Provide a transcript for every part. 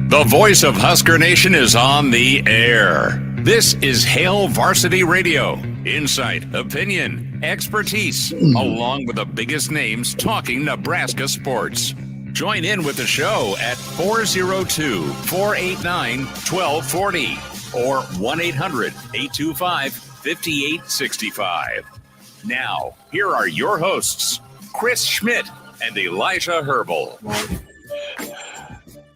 The voice of Husker Nation is on the air. This is Hail Varsity Radio. Insight, opinion, expertise, along with the biggest names talking Nebraska sports. Join in with the show at 402-489-1240 or 1-800-825-5865. Now, here are your hosts, Chris Schmidt and Elijah Herbal.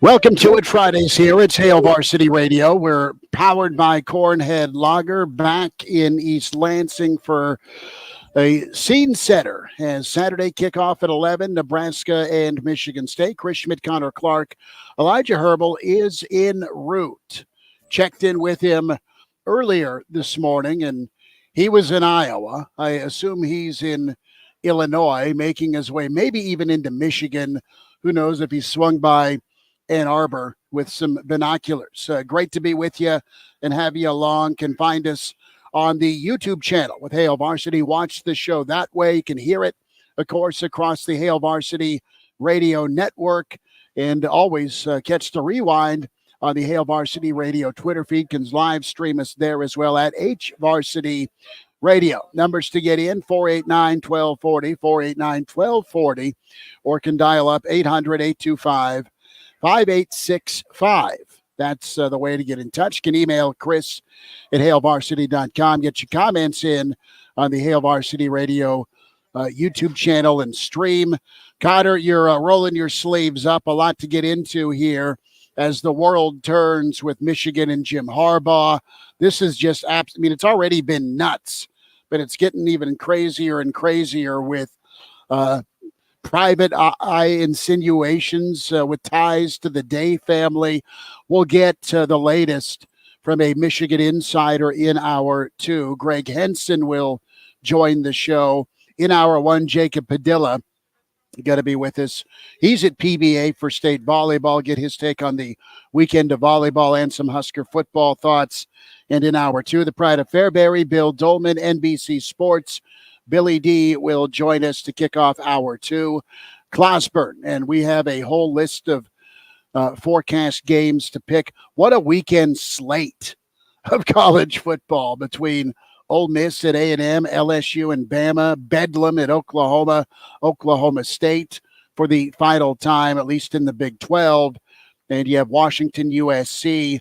Welcome to it Fridays here. It's Hail Varsity Radio. We're powered by Cornhead Lager back in East Lansing for a scene setter as Saturday kickoff at 11, Nebraska and Michigan State. Chris Schmidt, Connor Clark, Elijah Herbal is en route. Checked in with him earlier this morning, and he was in Iowa. I assume he's in Illinois, making his way maybe even into Michigan. Who knows if he swung by Ann Arbor with some binoculars. Great to be with you and have you along. Can find us on the YouTube channel with Hail Varsity. Watch the show that way. You can hear it, of course, across the Hail Varsity Radio network, and always catch the rewind on the Hail Varsity Radio Twitter feed. Can live stream us there as well at HVarsity Radio. Numbers to get in, 489-1240, 489-1240, or can dial up 800-825-5865. That's the way to get in touch. Can email Chris at hailvarsity.com. Get your comments in on the Hail Varsity Radio YouTube channel and stream. Cotter, you're rolling your sleeves up. A lot to get into here as the world turns with Michigan and Jim Harbaugh. This is just, it's already been nuts, but it's getting even crazier and crazier with private eye insinuations with ties to the Day family. We'll get the latest from a Michigan insider in hour 2. Gregg Henson will join the show. In hour 1, Jacob Padilla got to be with us. He's at PBA for state volleyball. Get his take on the weekend of volleyball and some Husker football thoughts. And in hour 2, the pride of Fairbury, Bill Doleman, NBC Sports. Billy D will join us to kick off hour 2. Clauseborne, and we have a whole list of forecast games to pick. What a weekend slate of college football between Ole Miss at A&M, LSU and Bama, Bedlam at Oklahoma, Oklahoma State for the final time, at least in the Big 12. And you have Washington, USC.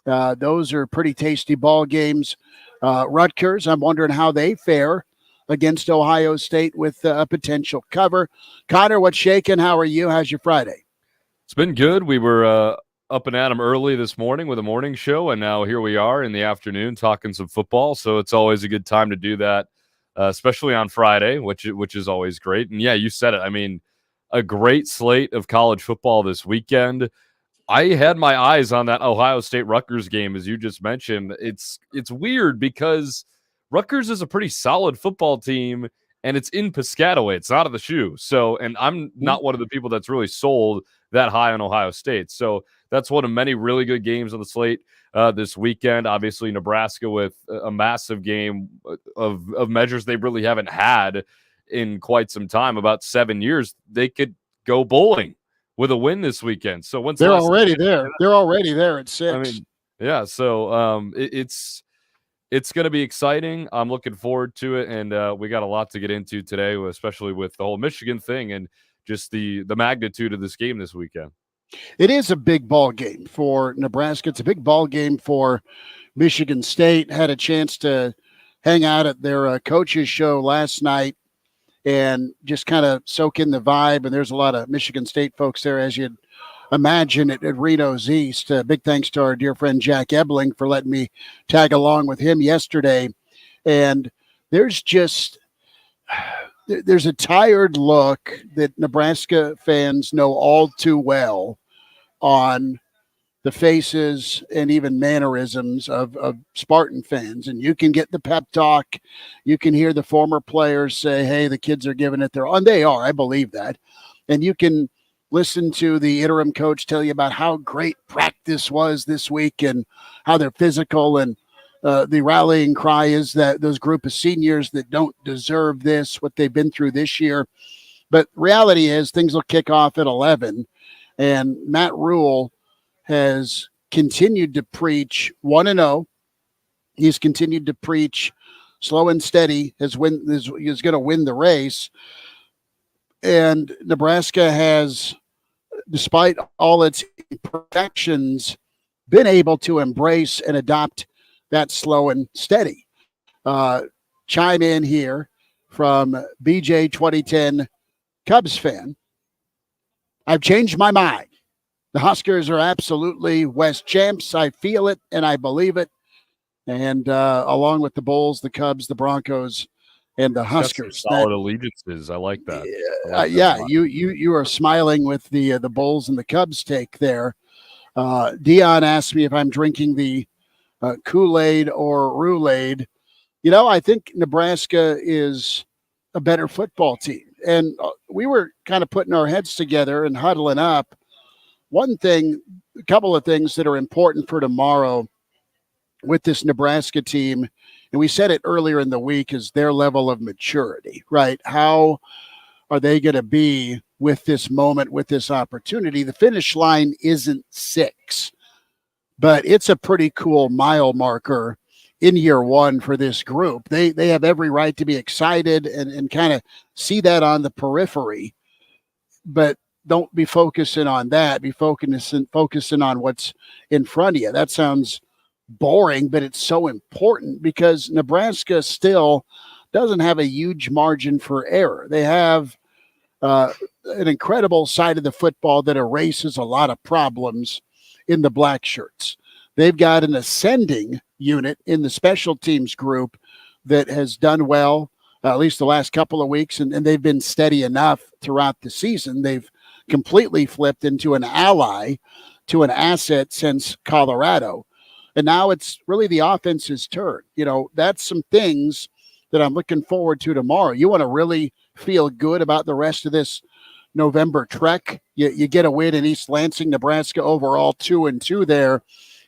Those are pretty tasty ball games. Rutgers, I'm wondering how they fare against Ohio State with a potential cover. Connor, what's shaking? How are you? How's your Friday? It's been good. We were up and at 'em early this morning with a morning show, and now here we are in the afternoon talking some football. So it's always a good time to do that, especially on Friday, which is always great. And yeah, you said it. I mean, a great slate of college football this weekend. I had my eyes on that Ohio State-Rutgers game, as you just mentioned. It's weird because Rutgers is a pretty solid football team, and it's in Piscataway. It's not at the Shoe. So, and I'm not one of the people that's really sold that high on Ohio State. So that's one of many really good games on the slate this weekend. Obviously, Nebraska with a massive game of measures they really haven't had in quite some time, about 7 years. They could go bowling with a win this weekend. So once they're already there, they're already there at 6. I mean, yeah. So it's going to be exciting. I'm looking forward to it, and we got a lot to get into today, especially with the whole Michigan thing and just the magnitude of this game this weekend. It is a big ball game for Nebraska. It's a big ball game for Michigan State. Had a chance to hang out at their coaches show last night and just kind of soak in the vibe. And there's a lot of Michigan State folks there, as you'd imagine, at Reno's East. Big thanks to our dear friend Jack Ebling for letting me tag along with him yesterday. And there's a tired look that Nebraska fans know all too well on the faces and even mannerisms of Spartan fans. And you can get the pep talk. You can hear the former players say, hey, the kids are giving it their all. And they are. I believe that. And you can listen to the interim coach tell you about how great practice was this week and how they're physical. And the rallying cry is that those group of seniors that don't deserve this, what they've been through this year. But reality is things will kick off at 11. And Matt Rule has continued to preach 1-0. He's continued to preach slow and steady is going to win the race. And Nebraska has, despite all its imperfections, been able to embrace and adopt that slow and steady. Chime in here from BJ 2010 Cubs fan. I've changed my mind. The Huskers are absolutely West champs. I feel it and I believe it. And along with the Bulls, the Cubs, the Broncos, and the Huskers. Solid allegiances. I like that. You are smiling with the Bulls and the Cubs take there. Dion asked me if I'm drinking the Kool-Aid or Roulade. I think Nebraska is a better football team. And we were kind of putting our heads together and huddling up. A couple of things that are important for tomorrow with this Nebraska team, and we said it earlier in the week, is their level of maturity, right? How are they going to be with this moment, with this opportunity? The finish line isn't 6, but it's a pretty cool mile marker in year one for this group. They have every right to be excited and kind of see that on the periphery, but don't be focusing on that. Be focusing on what's in front of you. That sounds boring, but it's so important because Nebraska still doesn't have a huge margin for error. They have an incredible side of the football that erases a lot of problems in the black shirts. They've got an ascending unit in the special teams group that has done well, at least the last couple of weeks, and they've been steady enough throughout the season. They've completely flipped into an ally to an asset since Colorado. And now it's really the offense's turn. That's some things that I'm looking forward to tomorrow. You want to really feel good about the rest of this November trek. You get a win in East Lansing, Nebraska overall 2-2 there.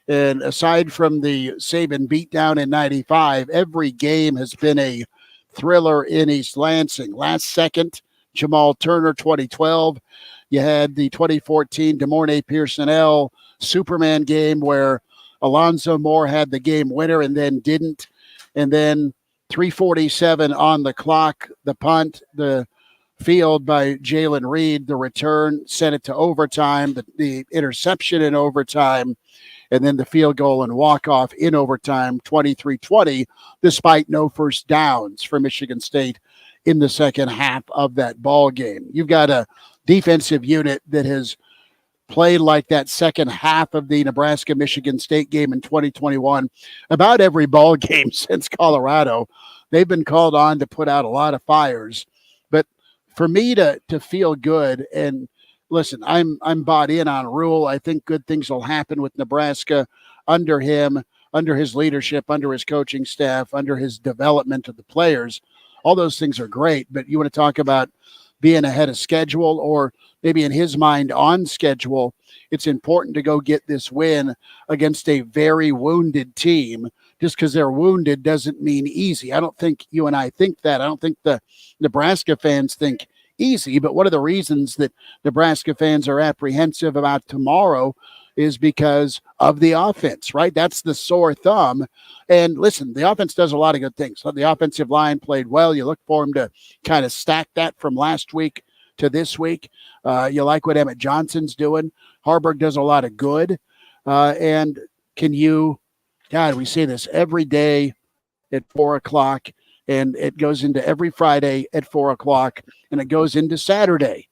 And aside from the Saban beatdown in 95, every game has been a thriller in East Lansing. Last second, Jamal Turner, 2012. You had the 2014 DeMornay Pearson-L Superman game where Alonzo Moore had the game winner and then didn't. And then 3:47 on the clock, the punt, the field by Jalen Reed, the return, sent it to overtime, the interception in overtime, and then the field goal and walk-off in overtime, 23-20, despite no first downs for Michigan State in the second half of that ball game. You've got a defensive unit that has played like that second half of the Nebraska-Michigan State game in 2021. About every ball game since Colorado, they've been called on to put out a lot of fires. But for me to feel good, and listen, I'm bought in on Rule. I think good things will happen with Nebraska under him, under his leadership, under his coaching staff, under his development of the players. All those things are great, but you want to talk about being ahead of schedule, or maybe in his mind on schedule, it's important to go get this win against a very wounded team. Just because they're wounded doesn't mean easy. I don't think you and I think that. I don't think the Nebraska fans think easy, but one of the reasons that Nebraska fans are apprehensive about tomorrow is because of the offense, right? That's the sore thumb. And listen, the offense does a lot of good things. The offensive line played well. You look for them to kind of stack that from last week to this week. You like what Emmett Johnson's doing. Harburg does a lot of good. And we say this every day at 4:00, and it goes into every Friday at 4:00, and it goes into Saturday,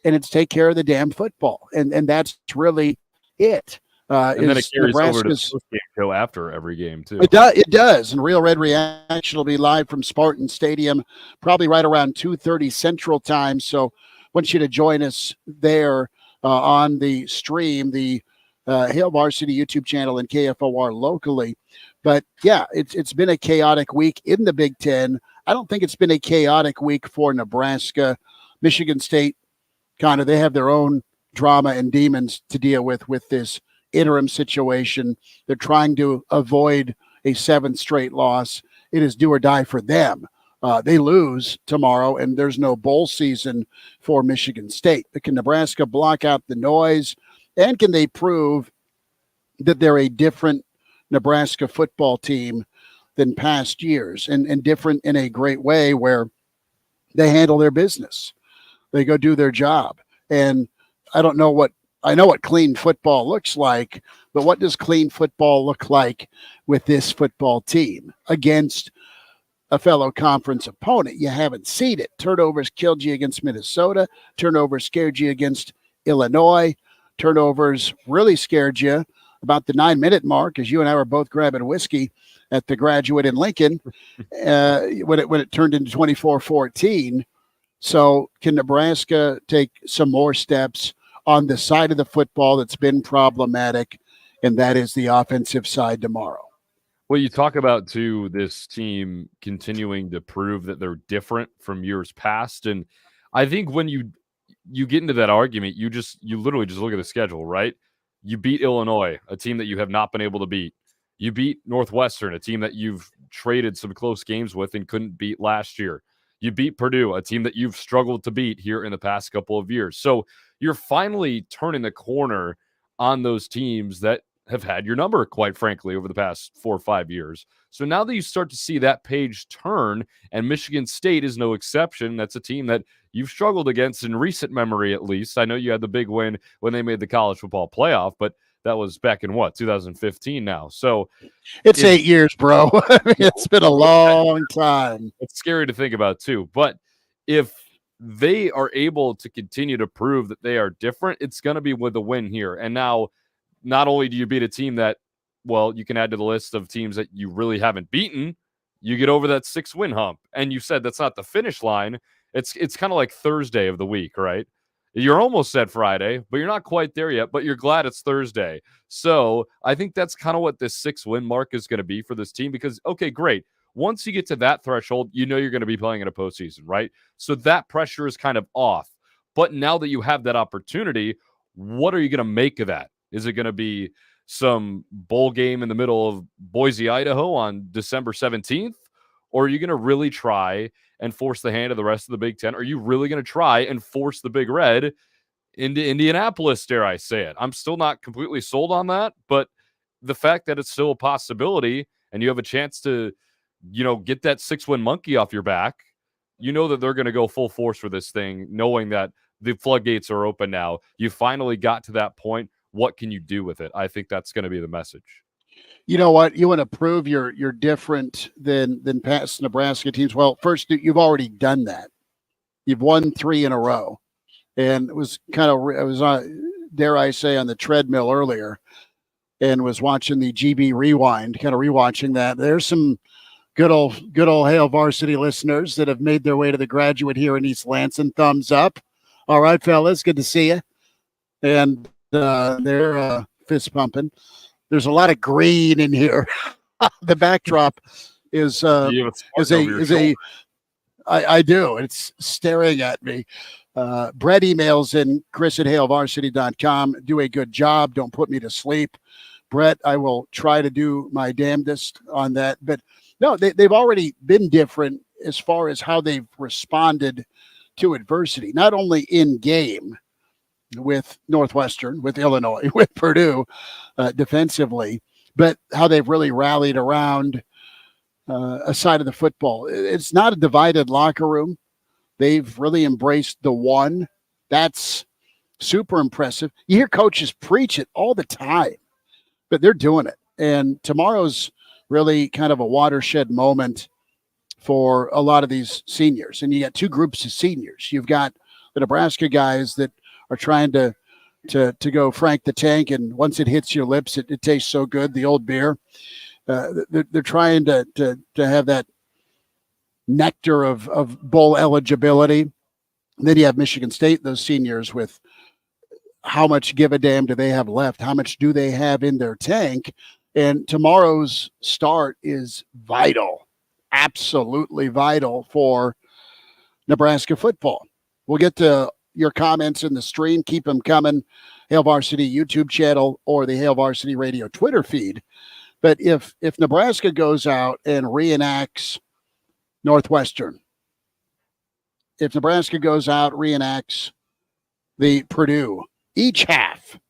and it's take care of the damn football. And that's really it. And then it carries over to the post-game show after every game, too. It does. And Real Red Reaction will be live from Spartan Stadium, probably right around 2:30 Central Time. So I want you to join us there on the stream, the Hail Varsity YouTube channel and KFOR locally. But, yeah, it's been a chaotic week in the Big Ten. I don't think it's been a chaotic week for Nebraska. Michigan State, they have their own drama and demons to deal with this interim situation. They're trying to avoid a 7th straight loss. It is do or die for them. They lose tomorrow, and there's no bowl season for Michigan State. But can Nebraska block out the noise? And can they prove that they're a different Nebraska football team than past years, and different in a great way where they handle their business. They go do their job. And I know what clean football looks like, but what does clean football look like with this football team against a fellow conference opponent? You haven't seen it. Turnovers killed you against Minnesota. Turnovers scared you against Illinois. Turnovers really scared you about the 9-minute mark, as you and I were both grabbing whiskey at the Graduate in Lincoln when it turned into 24-14. So can Nebraska take some more steps on the side of the football that's been problematic, and that is the offensive side tomorrow? Well, you talk about, too, this team continuing to prove that they're different from years past. And I think when you get into that argument, you literally just look at the schedule, right? You beat Illinois, a team that you have not been able to beat. You beat Northwestern, a team that you've traded some close games with and couldn't beat last year. You beat Purdue, a team that you've struggled to beat here in the past couple of years. So you're finally turning the corner on those teams that have had your number, quite frankly, over the past 4 or 5 years. So now that you start to see that page turn, and Michigan State is no exception, that's a team that you've struggled against in recent memory, at least. I know you had the big win when they made the college football playoff, but that was back in 2015 now. So it's 8 years, bro. I mean, it's been a long time. It's scary to think about too. But if they are able to continue to prove that they are different, it's going to be with a win here. And now, not only do you beat a team that, well, you can add to the list of teams that you really haven't beaten, you get over that 6-win hump. And you said that's not the finish line. It's kind of like Thursday of the week, right? You're almost at Friday, but you're not quite there yet, but you're glad it's Thursday. So I think that's kind of what this 6-win mark is going to be for this team, because, okay, great. Once you get to that threshold, you know you're going to be playing in a postseason, right? So that pressure is kind of off. But now that you have that opportunity, what are you going to make of that? Is it going to be some bowl game in the middle of Boise, Idaho on December 17th? Or are you going to really try and force the hand of the rest of the Big Ten? Are you really going to try and force the Big Red into Indianapolis, dare I say it? I'm still not completely sold on that, but the fact that it's still a possibility and you have a chance to, get that 6-win monkey off your back, you know that they're going to go full force for this thing, knowing that the floodgates are open now. You finally got to that point. What can you do with it? I think that's going to be the message. You know what? You want to prove you're different than past Nebraska teams. Well, first, you've already done that. You've won 3 in a row. And it was dare I say, on the treadmill earlier, and was watching the GB Rewind, kind of rewatching that. There's some good old Hail Varsity listeners that have made their way to the Graduate here in East Lansing. Thumbs up. All right, fellas, good to see you. And they're fist pumping. There's a lot of green in here. The backdrop is I do. It's staring at me. Brett emails in Chris@HailVarsity.com. Do a good job. Don't put me to sleep. Brett, I will try to do my damnedest on that. But no, they've already been different as far as how they've responded to adversity, not only in game with Northwestern, with Illinois, with Purdue defensively, but how they've really rallied around a side of the football. It's not a divided locker room. They've really embraced the one. That's super impressive. You hear coaches preach it all the time, but they're doing it. And tomorrow's really kind of a watershed moment for a lot of these seniors. And you got 2 groups of seniors. You've got the Nebraska guys that are trying to go Frank the Tank, and once it hits your lips, it tastes so good, the old beer. They're trying to have that nectar of bowl eligibility. And then you have Michigan State, those seniors, with how much give a damn do they have left? How much do they have in their tank? And tomorrow's start is vital, absolutely vital for Nebraska football. We'll get to your comments in the stream. Keep them coming. Hail Varsity YouTube channel or the Hail Varsity Radio Twitter feed. But if Nebraska goes out and reenacts Northwestern, if Nebraska goes out, reenacts the Purdue, each half,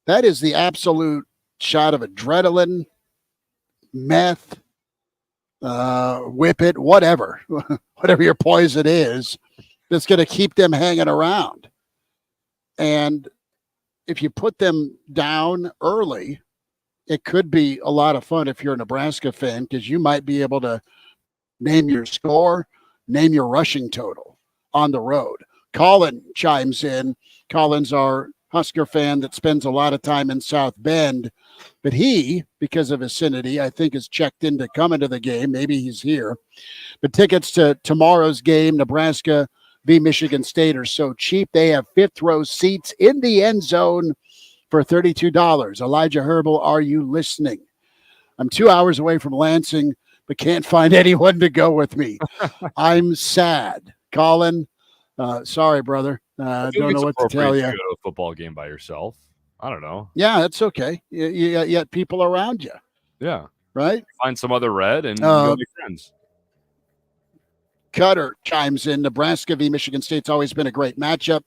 that is the absolute shot of adrenaline, meth, whip it, whatever your poison is, that's going to keep them hanging around. And if you put them down early, it could be a lot of fun if you're a Nebraska fan, because you might be able to name your score, name your rushing total on the road. Colin chimes in. Colin's our Husker fan that spends a lot of time in South Bend, but he, because of vicinity, I think is checked in to come into the game. Maybe he's here. But tickets to tomorrow's game, Nebraska v. Michigan State, are so cheap. They have fifth row seats in the end zone for $32. Elijah Herbal, are you listening? I'm 2 hours away from Lansing, but can't find anyone to go with me. I'm sad. Colin, sorry, brother. Don't know what to tell you. To go to a football game by yourself. I don't know. Yeah, that's okay. You got people around you. Yeah. Right? Find some other red and go make friends. Cutter chimes in. Nebraska v. Michigan State's always been a great matchup.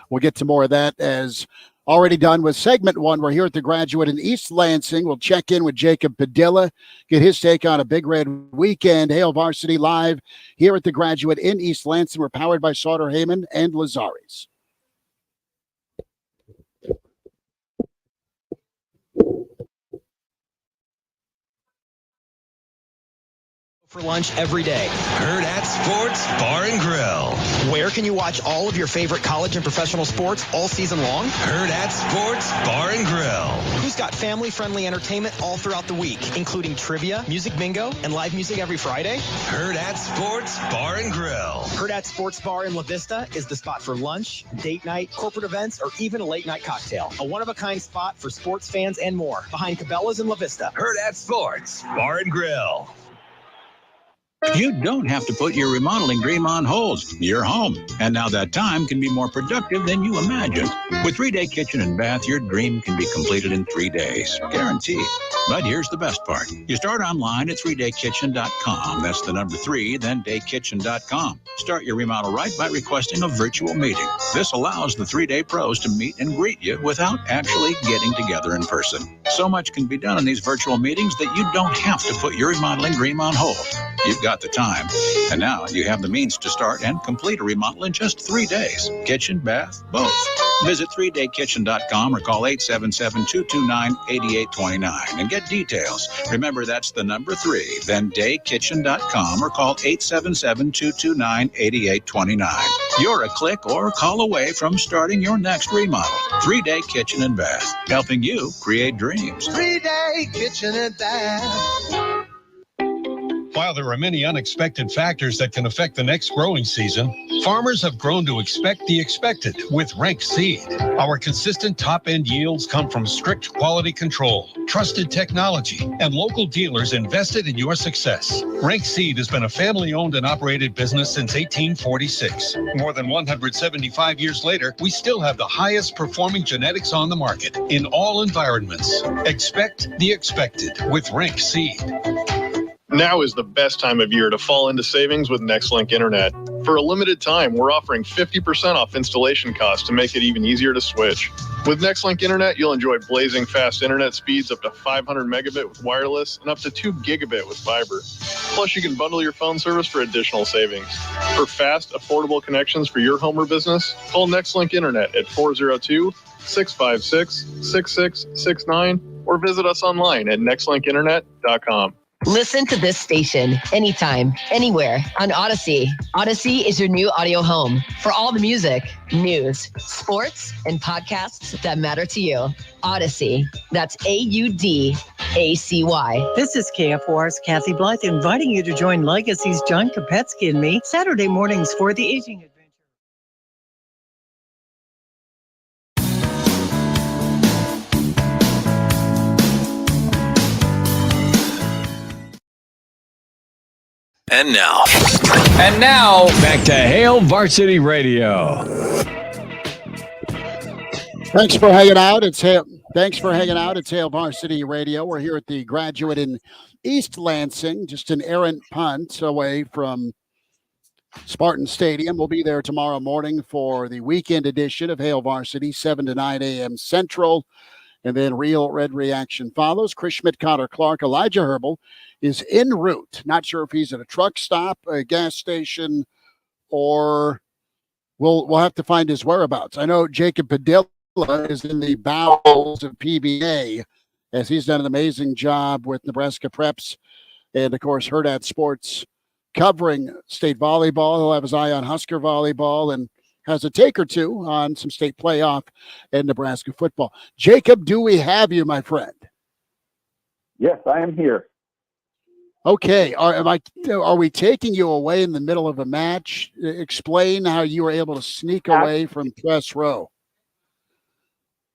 We'll get to more of that as already done with segment one. We're here at the Graduate in East Lansing. We'll check in with Jacob Padilla, get his take on a Big Red weekend. Hail Varsity live here at the Graduate in East Lansing. We're powered by Sauter Heyman and Lazari's. For lunch every day. Heard at Sports Bar and Grill. Where can you watch all of your favorite college and professional sports all season long? Heard at Sports Bar and Grill. Who's got family-friendly entertainment all throughout the week, including trivia, music bingo, and live music every Friday? Heard at Sports Bar and Grill. Heard at Sports Bar in La Vista is the spot for lunch, date night, corporate events, or even a late-night cocktail. A one-of-a-kind spot for sports fans and more. Behind Cabela's in La Vista. Heard at Sports Bar and Grill. You don't have to put your remodeling dream on hold. You're home. And now that time can be more productive than you imagined. With 3-Day Kitchen and Bath, your dream can be completed in 3 days. Guaranteed. But here's the best part. You start online at 3daykitchen.com. That's the number 3, then daykitchen.com. Start your remodel right by requesting a virtual meeting. This allows the 3-Day pros to meet and greet you without actually getting together in person. So much can be done in these virtual meetings that you don't have to put your remodeling dream on hold. You've got the time. And now you have the means to start and complete a remodel in just 3 days. Kitchen, bath, both. Visit 3daykitchen.com or call 877-229-8829 and get details. Remember, that's the number 3, then daykitchen.com or call 877-229-8829. You're a click or a call away from starting your next remodel. 3-Day Kitchen and Bath, helping you create dreams. 3-Day Kitchen and Bath. While there are many unexpected factors that can affect the next growing season, farmers have grown to expect the expected with Rank Seed. Our consistent top-end yields come from strict quality control, trusted technology, and local dealers invested in your success. Rank Seed has been a family-owned and operated business since 1846. More than 175 years later, we still have the highest performing genetics on the market in all environments. Expect the expected with Rank Seed. Now is the best time of year to fall into savings with NextLink Internet. For a limited time, we're offering 50% off installation costs to make it even easier to switch. With NextLink Internet, you'll enjoy blazing fast internet speeds up to 500 megabit with wireless and up to 2 gigabit with fiber. Plus, you can bundle your phone service for additional savings. For fast, affordable connections for your home or business, call NextLink Internet at 402-656-6669 or visit us online at nextlinkinternet.com. Listen to this station anytime, anywhere on Odyssey. Odyssey is your new audio home for all the music, news, sports, and podcasts that matter to you. Odyssey. That's AUDACY. This is KFOR's Kathy Blythe inviting you to join Legacy's John Kopetsky and me Saturday mornings for the Aging Adventure. And now, back to Hail Varsity Radio. Thanks for hanging out. It's Hail Varsity Radio. We're here at the Graduate in East Lansing, just an errant punt away from Spartan Stadium. We'll be there tomorrow morning for the weekend edition of Hail Varsity, 7 to 9 a.m. Central. And then Real Red Reaction follows. Chris Schmidt, Connor Clark, Elijah Herbal is en route. Not sure if he's at a truck stop, a gas station, or we'll have to find his whereabouts. I know Jacob Padilla is in the bowels of PBA, as he's done an amazing job with Nebraska Preps and, of course, Hurrdat Sports covering state volleyball. He'll have his eye on Husker volleyball and has a take or two on some state playoff and Nebraska football. Jacob, do we have you, my friend? Yes, I am here. Okay. Are we taking you away in the middle of a match? Explain how you were able to sneak away from press row.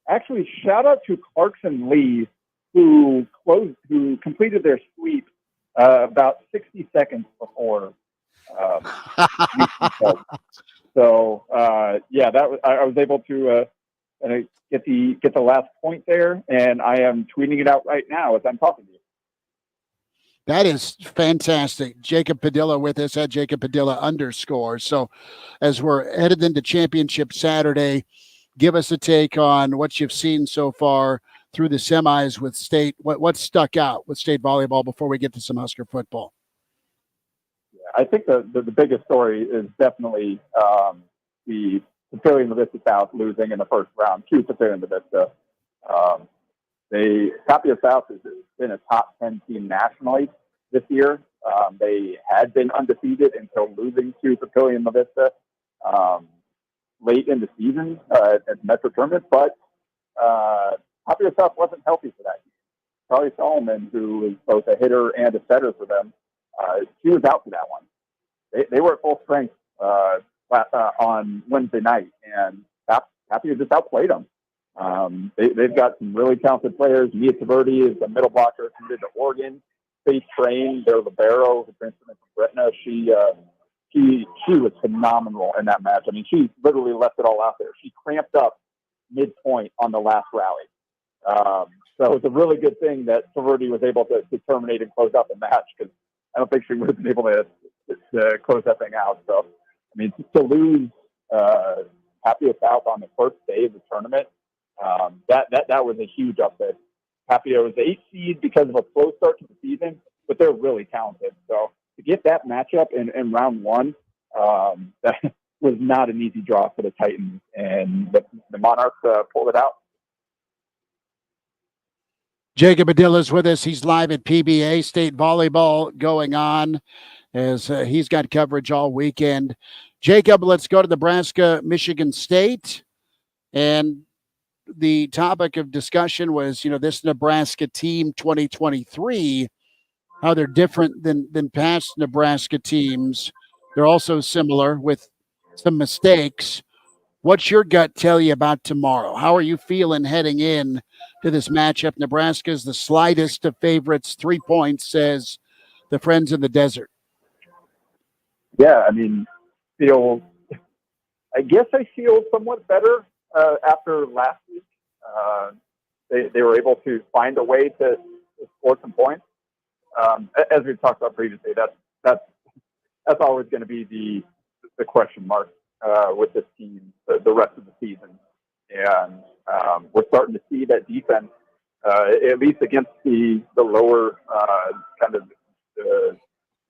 Actually, shout out to Clarkson Lee, who completed their sweep about 60 seconds before. So I was able to get the last point there, and I am tweeting it out right now as I'm talking to you. That is fantastic. Jacob Padilla with us at Jacob Padilla _. So as we're headed into championship Saturday, give us a take on what you've seen so far through the semis with state. What stuck out with state volleyball before we get to some Husker football? I think the biggest story is definitely the Papillion Vista South losing in the first round to Papillion Vista. Tapia South has been a top 10 team nationally this year. They had been undefeated until losing to Papillion Vista late in the season at the Metro Tournament, but Tapia South wasn't healthy for that game. Charlie Solomon, who is both a hitter and a setter for them, she was out for that one. They were at full strength on Wednesday night, and Tapia just outplayed them. They've got some really talented players. Mia Taverdi is a middle blocker committed to Oregon. Faith Train, their libero, who transferred from Gretna. She was phenomenal in that match. I mean, she literally left it all out there. She cramped up midpoint on the last rally. So it's a really good thing that Taverdi was able to terminate and close out the match, because I don't think she would have been able to close that thing out. So, I mean, to lose Tapia South on the first day of the tournament, that was a huge upset. Tapia was the 8th seed because of a slow start to the season, but they're really talented. So to get that matchup in round one, that was not an easy draw for the Titans, and the Monarchs pulled it out. Jacob Padilla is with us. He's live at PBA State Volleyball going on, as he's got coverage all weekend. Jacob, let's go to Nebraska-Michigan State. And the topic of discussion was, this Nebraska team 2023, how they're different than past Nebraska teams. They're also similar with some mistakes. What's your gut tell you about tomorrow? How are you feeling heading in to this matchup? Nebraska's the slightest of favorites, 3 points, says the Friends in the Desert. Yeah, I mean, I guess I feel somewhat better after last week. They were able to find a way to score some points. As we've talked about previously, that's always going to be the question mark with this team the rest of the season. And we're starting to see that defense, at least against the lower kind of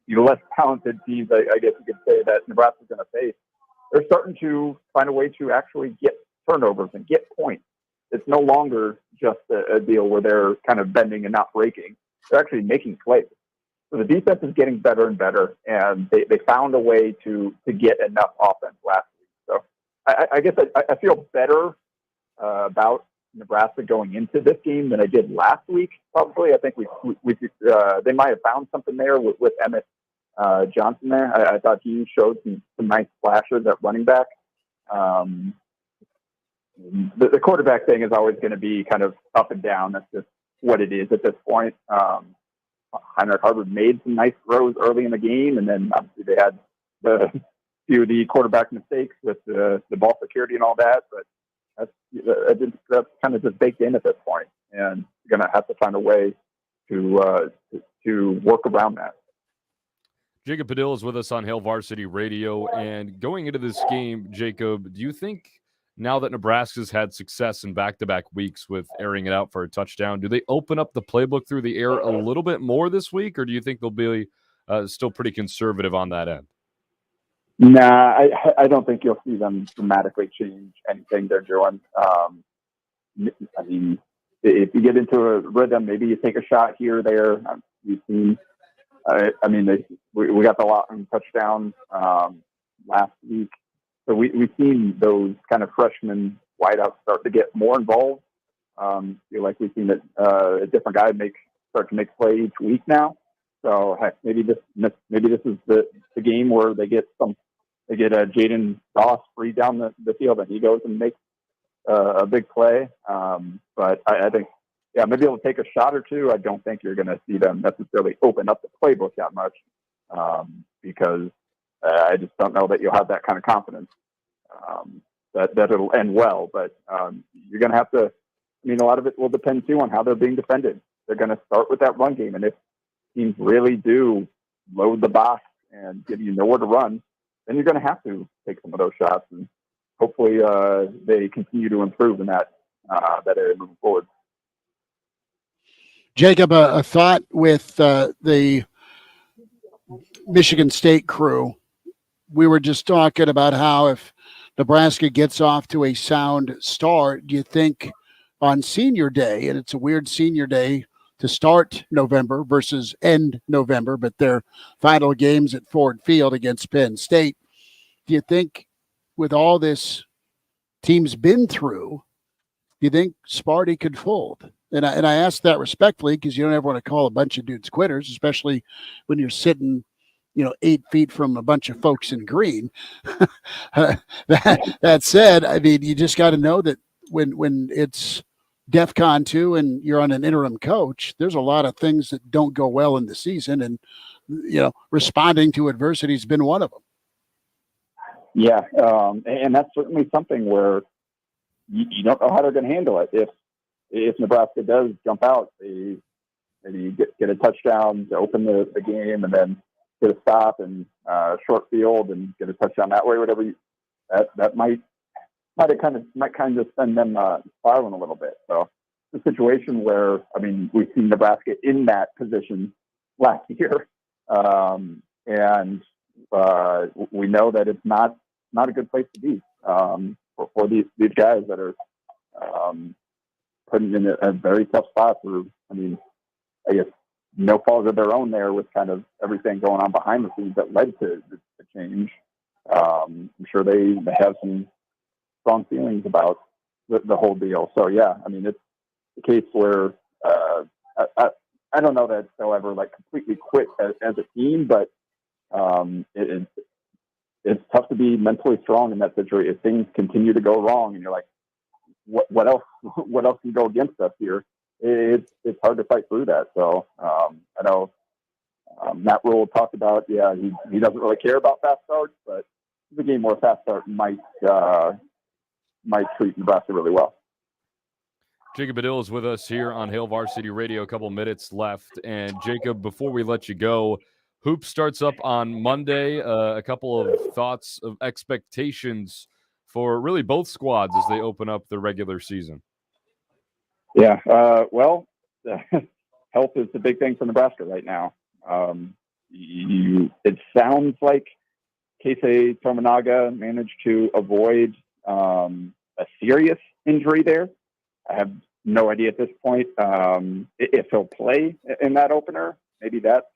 less talented teams, I guess you could say, that Nebraska's going to face. They're starting to find a way to actually get turnovers and get points. It's no longer just a deal where they're kind of bending and not breaking. They're actually making plays. So the defense is getting better and better, and they found a way to get enough offense last week. So I guess I feel better about Nebraska going into this game than I did last week. Probably, I think they might have found something there with Emmett Johnson there. I thought he showed some nice flashes at running back. The quarterback thing is always going to be kind of up and down. That's just what it is at this point. Heinrich Harvard made some nice throws early in the game, and then obviously they had the few of the quarterback mistakes with the ball security and all that. But that's kind of just baked in at this point, and you're going to have to find a way to work around that. Jacob Padilla is with us on Hail Varsity Radio, and going into this game, Jacob, do you think now that Nebraska's had success in back-to-back weeks with airing it out for a touchdown, do they open up the playbook through the air a little bit more this week, or do you think they'll be still pretty conservative on that end? Nah, I don't think you'll see them dramatically change anything they're doing. I mean, if you get into a rhythm, maybe you take a shot here or there. You've seen, we got the Lawton touchdown last week. So we've seen those kind of freshman wideouts start to get more involved. Feel like we've seen a different guy start to make play each week now. So heck, maybe this is the game where they get Jaden Doss free down the field and he goes and makes a big play. But I think, maybe they'll take a shot or two. I don't think you're going to see them necessarily open up the playbook that much because I just don't know that you'll have that kind of confidence that it'll end well. But you're going to have to. I mean, a lot of it will depend too on how they're being defended. They're going to start with that run game, and if teams really do load the box and give you nowhere to run, then you're going to have to take some of those shots, and hopefully they continue to improve in that area moving forward. Jacob, a thought with the Michigan State crew. We were just talking about how if Nebraska gets off to a sound start, do you think on senior day, and it's a weird senior day to start November versus end November, but their final games at Ford Field against Penn State, do you think with all this team's been through, do you think Sparty could fold? And I ask that respectfully because you don't ever want to call a bunch of dudes quitters, especially when you're sitting 8 feet from a bunch of folks in green. That said, I mean, you just got to know that when it's DEFCON 2 and you're on an interim coach, there's a lot of things that don't go well in the season, and responding to adversity has been one of them. Yeah, and that's certainly something where you don't know how they're going to handle it. If Nebraska does jump out, they maybe get a touchdown to open the game, and then get a stop and short field and get a touchdown that way. Whatever that might kind of send them spiraling a little bit. So it's a situation where we've seen Nebraska in that position last year, and we know that it's not a good place to be for these guys that are putting in a very tough spot. I guess no fault of their own there with kind of everything going on behind the scenes that led to the change. I'm sure they have some strong feelings about the whole deal. So it's a case where I don't know that they'll ever completely quit as a team, but it's tough to be mentally strong in that situation. If things continue to go wrong and you're like, what else can go against us here? It's hard to fight through that. So I know Matt Rule talked about, he doesn't really care about fast starts, but the game where fast start might treat Nebraska really well. Jacob Padilla is with us here on Hail Varsity Radio. A couple minutes left. And Jacob, before we let you go, Hoop starts up on Monday. A couple of thoughts of expectations for really both squads as they open up the regular season. Yeah, health is the big thing for Nebraska right now. It sounds like Keisei Tominaga managed to avoid a serious injury there. I have no idea at this point if he'll play in that opener. Maybe that's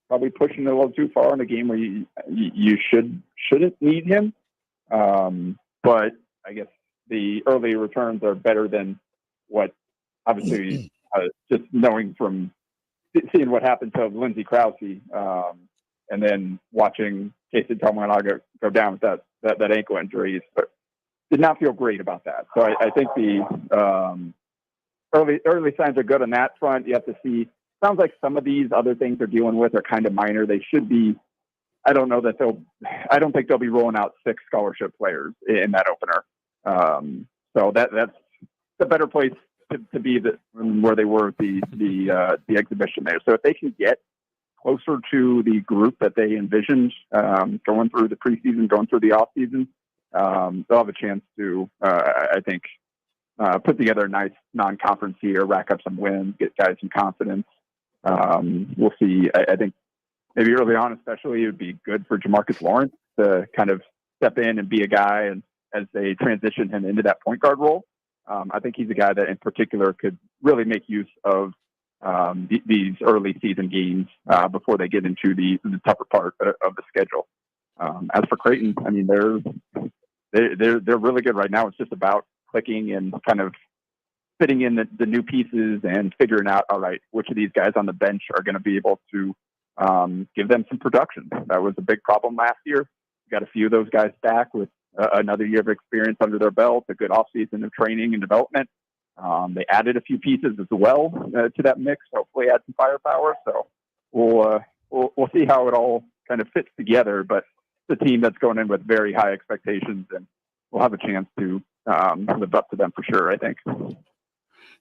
probably pushing it a little too far in a game where you shouldn't need him. But I guess the early returns are better than what, obviously, just knowing from seeing what happened to Lindsey Krause and then watching Keisei Tominaga go down with that ankle injury. But did not feel great about that. So I think the early signs are good on that front. You have to see. Sounds like some of these other things they're dealing with are kind of minor. They should be. I don't think they'll be rolling out 6 scholarship players in that opener. So that's the better place to be where they were at the exhibition there. So if they can get closer to the group that they envisioned going through the preseason, going through the off season, they'll have a chance to, I think, put together a nice non-conference year, rack up some wins, get guys some confidence. We'll see. I think maybe early on, especially, it would be good for Jamarcus Lawrence to kind of step in and be a guy, and as they transition him into that point guard role. I think he's a guy that in particular could really make use of these early season games before they get into the tougher part of the schedule. As for Creighton, I mean, they're really good right now. It's just about clicking and kind of fitting in the new pieces and figuring out, all right, which of these guys on the bench are going to be able to give them some production. That was a big problem last year. Got a few of those guys back with another year of experience under their belt, a good offseason of training and development. They added a few pieces as well to that mix, hopefully add some firepower. So we'll see how it all kind of fits together, but it's a team that's going in with very high expectations, and we'll have a chance to live up to them for sure, I think.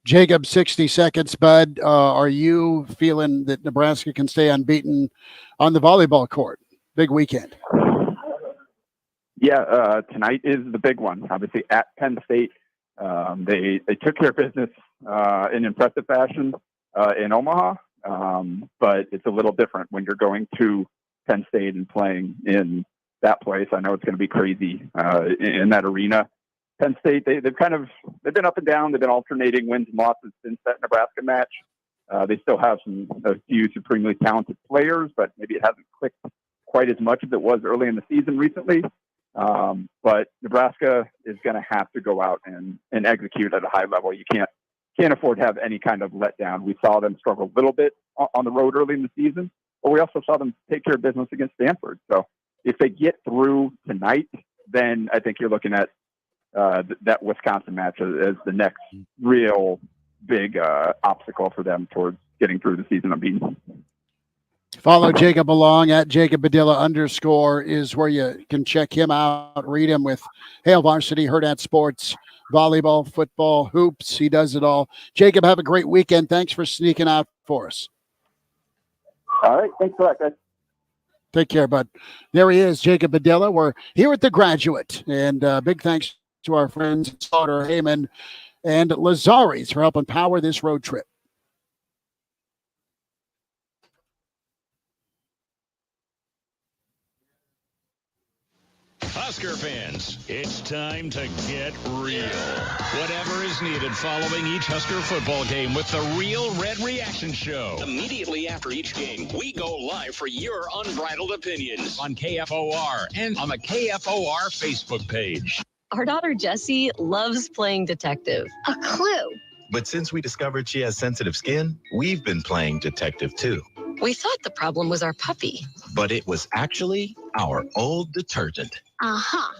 Jacob, 60 seconds, bud. Are you feeling that Nebraska can stay unbeaten on the volleyball court? Big weekend. Yeah, tonight is the big one. Obviously, at Penn State, they took care of business in impressive fashion in Omaha, but it's a little different when you're going to Penn State and playing in that place. I know it's going to be crazy in that arena. Penn State, they've been up and down. They've been alternating wins and losses since that Nebraska match. They still have a few supremely talented players, but maybe it hasn't clicked quite as much as it was early in the season recently. But Nebraska is going to have to go out and execute at a high level. You can't afford to have any kind of letdown. We saw them struggle a little bit on the road early in the season, but we also saw them take care of business against Stanford. So if they get through tonight, then I think you're looking at that Wisconsin match as the next real big obstacle for them towards getting through the season unbeaten. Follow Jacob along at Jacob Padilla _ is where you can check him out, read him with Hail Varsity, Hurrdat Sports, volleyball, football, hoops. He does it all. Jacob, have a great weekend. Thanks for sneaking out for us. All right. Thanks for that, guys. Take care, bud. There he is, Jacob Padilla. We're here at The Graduate, and big thanks to our friends Slaughter, Heyman, and Lazari's for helping power this road trip. Husker fans, it's time to get real. Whatever is needed following each Husker football game with the Real Red Reaction Show. Immediately after each game, we go live for your unbridled opinions on KFOR and on the KFOR Facebook page. Our daughter Jessie loves playing detective. A clue. But since we discovered she has sensitive skin, we've been playing detective too. We thought the problem was our puppy. But it was actually our old detergent.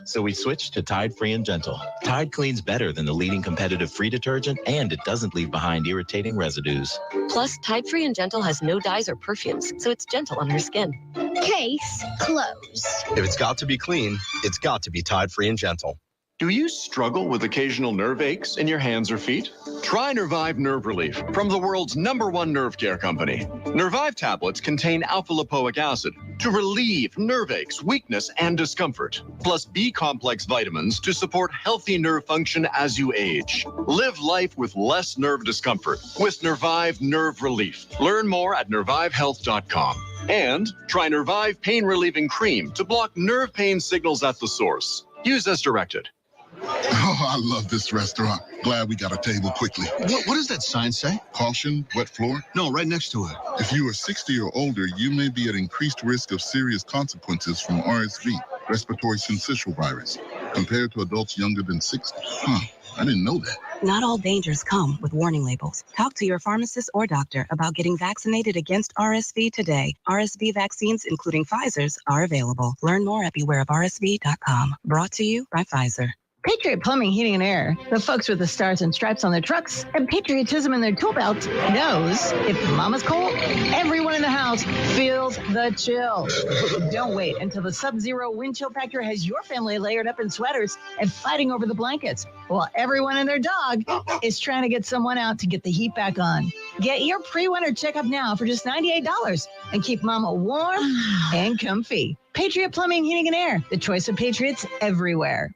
So we switched to Tide Free and Gentle. Tide cleans better than the leading competitive free detergent, and it doesn't leave behind irritating residues. Plus, Tide Free and Gentle has no dyes or perfumes, so it's gentle on her skin. Case closed. If it's got to be clean, it's got to be Tide Free and Gentle. Do you struggle with occasional nerve aches in your hands or feet? Try Nervive Nerve Relief from the world's #1 nerve care company. Nervive tablets contain alpha-lipoic acid to relieve nerve aches, weakness, and discomfort, plus B-complex vitamins to support healthy nerve function as you age. Live life with less nerve discomfort with Nervive Nerve Relief. Learn more at nervivehealth.com. And try Nervive Pain Relieving Cream to block nerve pain signals at the source. Use as directed. Oh, I love this restaurant. Glad we got a table quickly. What does that sign say? Caution, wet floor? No, right next to it. If you are 60 or older, you may be at increased risk of serious consequences from RSV, respiratory syncytial virus, compared to adults younger than 60. I didn't know that. Not all dangers come with warning labels. Talk to your pharmacist or doctor about getting vaccinated against RSV today. RSV vaccines, including Pfizer's, are available. Learn more at bewareofrsv.com. Brought to you by Pfizer. Patriot Plumbing, Heating, and Air, the folks with the stars and stripes on their trucks and patriotism in their tool belts, knows if mama's cold, everyone in the house feels the chill. Don't wait until the sub-zero wind chill factor has your family layered up in sweaters and fighting over the blankets, while everyone and their dog is trying to get someone out to get the heat back on. Get your pre-winter checkup now for just $98 and keep mama warm and comfy. Patriot Plumbing, Heating, and Air, the choice of patriots everywhere.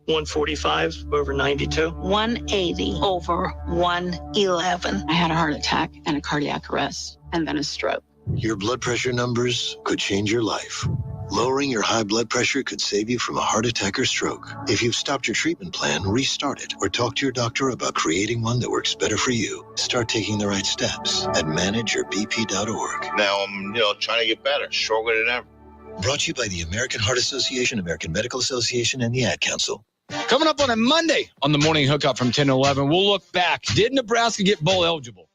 145 over 92. 180 over 111. I had a heart attack and a cardiac arrest and then a stroke. Your blood pressure numbers could change your life. Lowering your high blood pressure could save you from a heart attack or stroke. If you've stopped your treatment plan, restart it or talk to your doctor about creating one that works better for you. Start taking the right steps at manageyourbp.org. Now I'm, trying to get better, stronger than ever. Brought to you by the American Heart Association, American Medical Association, and the Ad Council. Coming up on a Monday on the Morning Hookup from 10 to 11, we'll look back. Did Nebraska get bowl eligible?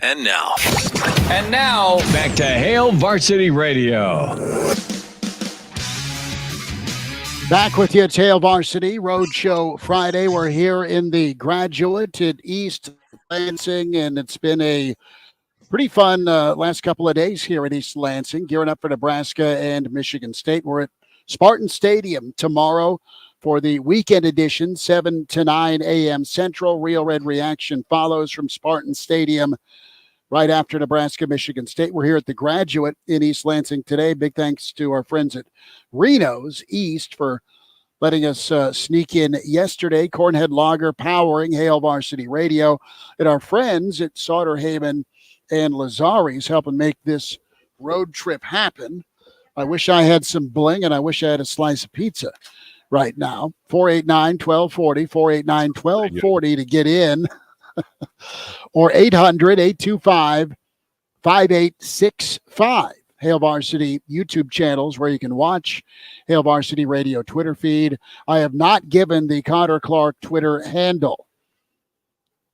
And now. Back to Hail Varsity Radio. Back with you. It's Hail Varsity Roadshow Friday. We're here in the Graduate at East Lansing, and it's been a pretty fun last couple of days here at East Lansing, gearing up for Nebraska and Michigan State. We're at Spartan Stadium tomorrow for the weekend edition, 7 to 9 a.m. Central. Real Red Reaction follows from Spartan Stadium right after Nebraska-Michigan State. We're here at the Graduate in East Lansing today. Big thanks to our friends at Reno's East for letting us sneak in yesterday. Cornhead Lager powering Hail Varsity Radio. And our friends at Sauterhaven and Lazari's helping make this road trip happen. I wish I had some bling, and I wish I had a slice of pizza right now. 489-1240, 489-1240 to get in. Or 800-825-5865. Hail Varsity YouTube channels where you can watch Hail Varsity Radio Twitter feed. I have not given the Connor Clark Twitter handle.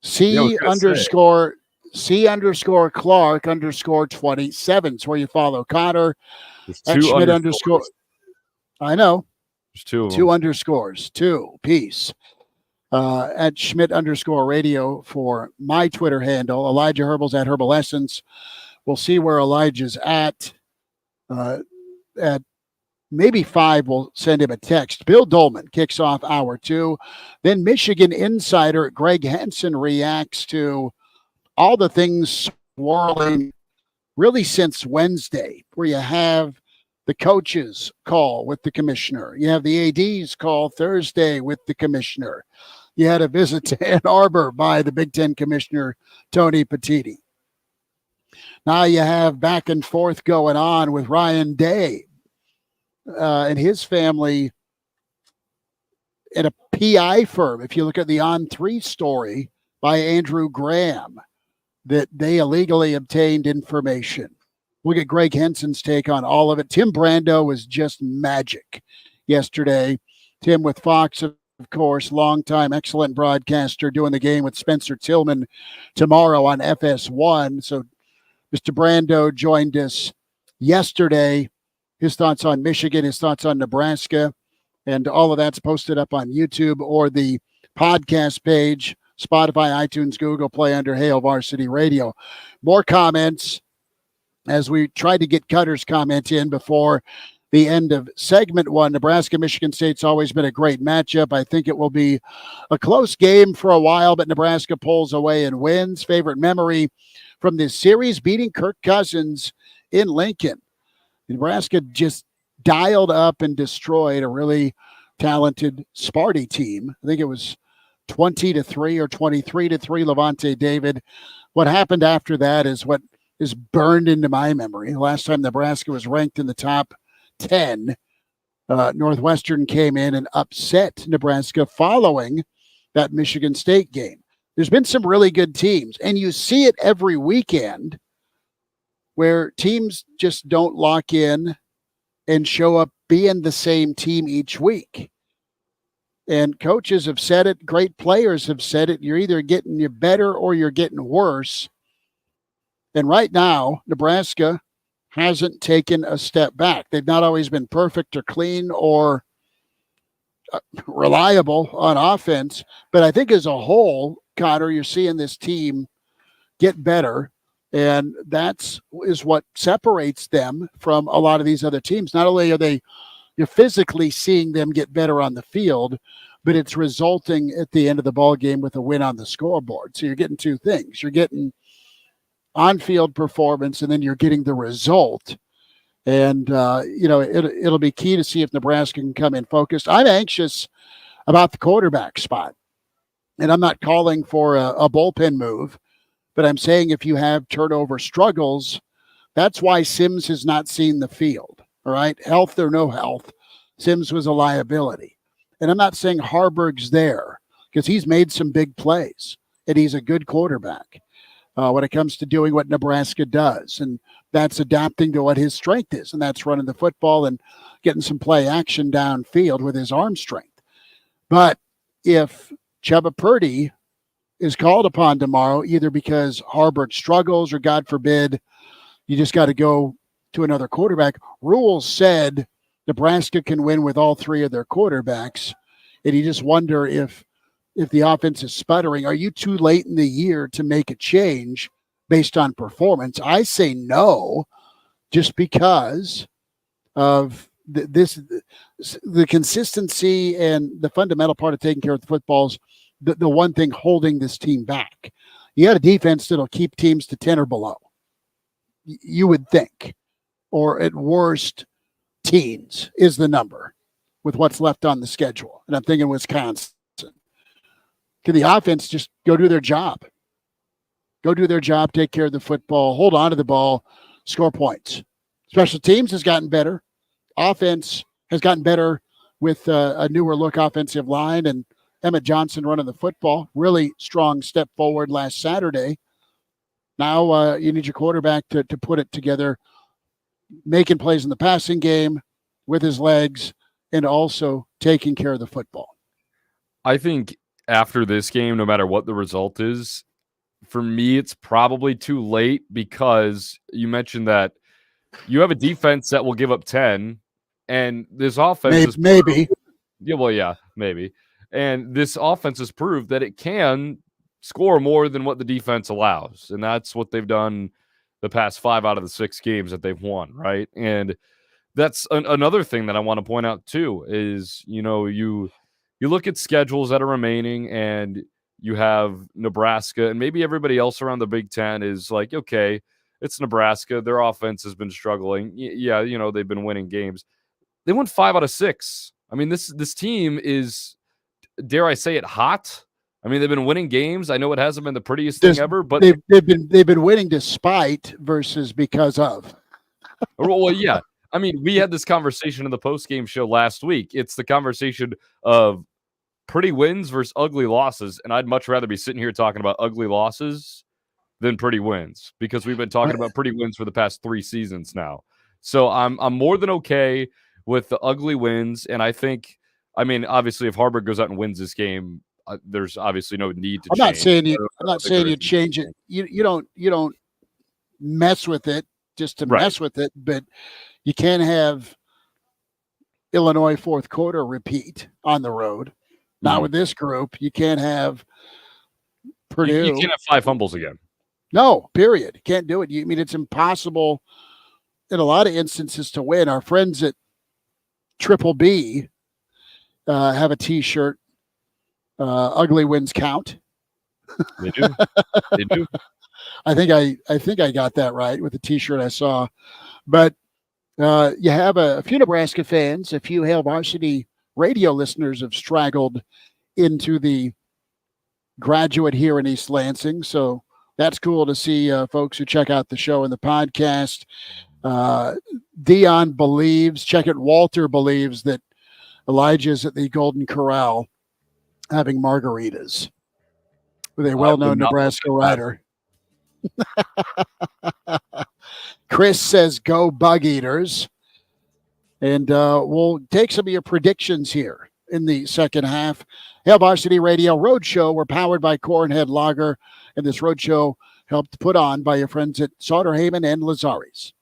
C_Clark_27 is where you follow Connor. At Schmidt _ I know. There's two of them. Two underscores. Peace. At Schmidt _radio for my Twitter handle. Elijah Herbal's at Herbal Essence. We'll see where Elijah's at. At maybe 5, we'll send him a text. Bill Doleman kicks off hour 2. Then Michigan Insider Gregg Henson reacts to all the things swirling really since Wednesday, where you have the coaches call with the commissioner. You have the ADs call Thursday with the commissioner. You had a visit to Ann Arbor by the Big Ten commissioner, Tony Petitti. Now you have back and forth going on with Ryan Day and his family at a PI firm. If you look at the On3 story by Andrew Graham, that they illegally obtained information. We'll get Gregg Henson's take on all of it. Tim Brando was just magic yesterday. Tim with Fox, of course, longtime excellent broadcaster, doing the game with Spencer Tillman tomorrow on FS1. So Mr. Brando joined us yesterday. His thoughts on Michigan, his thoughts on Nebraska, and all of that's posted up on YouTube or the podcast page, Spotify, iTunes, Google Play under Hail Varsity Radio. More comments as we try to get Cutter's comment in before the end of segment 1. Nebraska-Michigan State's always been a great matchup. I think it will be a close game for a while, but Nebraska pulls away and wins. Favorite memory from this series, beating Kirk Cousins in Lincoln. Nebraska just dialed up and destroyed a really talented Sparty team. I think it was 20-3 or 23-3, Levante David. What happened after that is what is burned into my memory. Last time Nebraska was ranked in the top 10, Northwestern came in and upset Nebraska following that Michigan State game. There's been some really good teams, and you see it every weekend where teams just don't lock in and show up being the same team each week. And coaches have said it, great players have said it, you're either getting you better or you're getting worse. And right now, Nebraska hasn't taken a step back. They've not always been perfect or clean or reliable on offense. But I think as a whole, Connor, you're seeing this team get better. And that is what separates them from a lot of these other teams. Not only are you're physically seeing them get better on the field, but it's resulting at the end of the ball game with a win on the scoreboard. So you're getting two things. You're getting on-field performance, and then you're getting the result. And, it'll be key to see if Nebraska can come in focused. I'm anxious about the quarterback spot. And I'm not calling for a bullpen move, but I'm saying if you have turnover struggles, that's why Sims has not seen the field. All right. Health or no health, Sims was a liability. And I'm not saying Harburg's there because he's made some big plays and he's a good quarterback when it comes to doing what Nebraska does. And that's adapting to what his strength is. And that's running the football and getting some play action downfield with his arm strength. But if Chuba Purdy is called upon tomorrow, either because Harburg struggles or, God forbid, you just got to go to another quarterback. Rules said Nebraska can win with all three of their quarterbacks, and you just wonder if the offense is sputtering. Are you too late in the year to make a change based on performance? I say no, just because of the consistency and the fundamental part of taking care of the footballs. The one thing holding this team back. You got a defense that'll keep teams to 10 or below. You would think, or at worst, teens is the number with what's left on the schedule. And I'm thinking Wisconsin. Can the offense just go do their job? Go do their job, take care of the football, hold on to the ball, score points. Special teams has gotten better. Offense has gotten better with a newer look offensive line and Emmett Johnson running the football. Really strong step forward last Saturday. Now you need your quarterback to put it together, making plays in the passing game with his legs and also taking care of the football. I think after this game, no matter what the result is, for me, it's probably too late because you mentioned that you have a defense that will give up 10, and this offense is maybe. Maybe. And this offense has proved that it can score more than what the defense allows. And that's what they've done the past 5 out of the 6 games that they've won, right? And that's another thing that I want to point out too is, you look at schedules that are remaining and you have Nebraska and maybe everybody else around the Big Ten is like, okay, it's Nebraska. Their offense has been struggling. Yeah, they've been winning games. They won 5 out of 6. I mean, this team is, dare I say it, hot. I mean, they've been winning games. I know it hasn't been the prettiest thing ever, but they've been winning despite versus because of. Well, yeah. I mean, we had this conversation in the post-game show last week. It's the conversation of pretty wins versus ugly losses, and I'd much rather be sitting here talking about ugly losses than pretty wins because we've been talking about pretty wins for the past 3 seasons now. So I'm more than okay with the ugly wins, and I think, obviously, if Harburg goes out and wins this game, there's obviously no need to. I'm not saying you change it. You don't mess with it just to mess with it, but you can't have Illinois fourth quarter repeat on the road. Not with this group. You can't have Purdue. You can't have 5 fumbles again. No, period. You can't do it. It's impossible in a lot of instances to win. Our friends at Triple B have a T-shirt. Ugly wins count. They do. They do. I think I got that right with the T-shirt I saw. But you have a few Nebraska fans, a few Hail Varsity Radio listeners have straggled into the graduate here in East Lansing. So that's cool to see folks who check out the show and the podcast. Dion believes, check it, Walter believes that Elijah's at the Golden Corral having margaritas with a well-known Nebraska writer. Chris says, go Bug Eaters. And we'll take some of your predictions here in the second half. Hail Varsity Radio Roadshow. We're powered by Cornhead Lager, and this roadshow helped put on by your friends at Sauterhaven and Lazari's.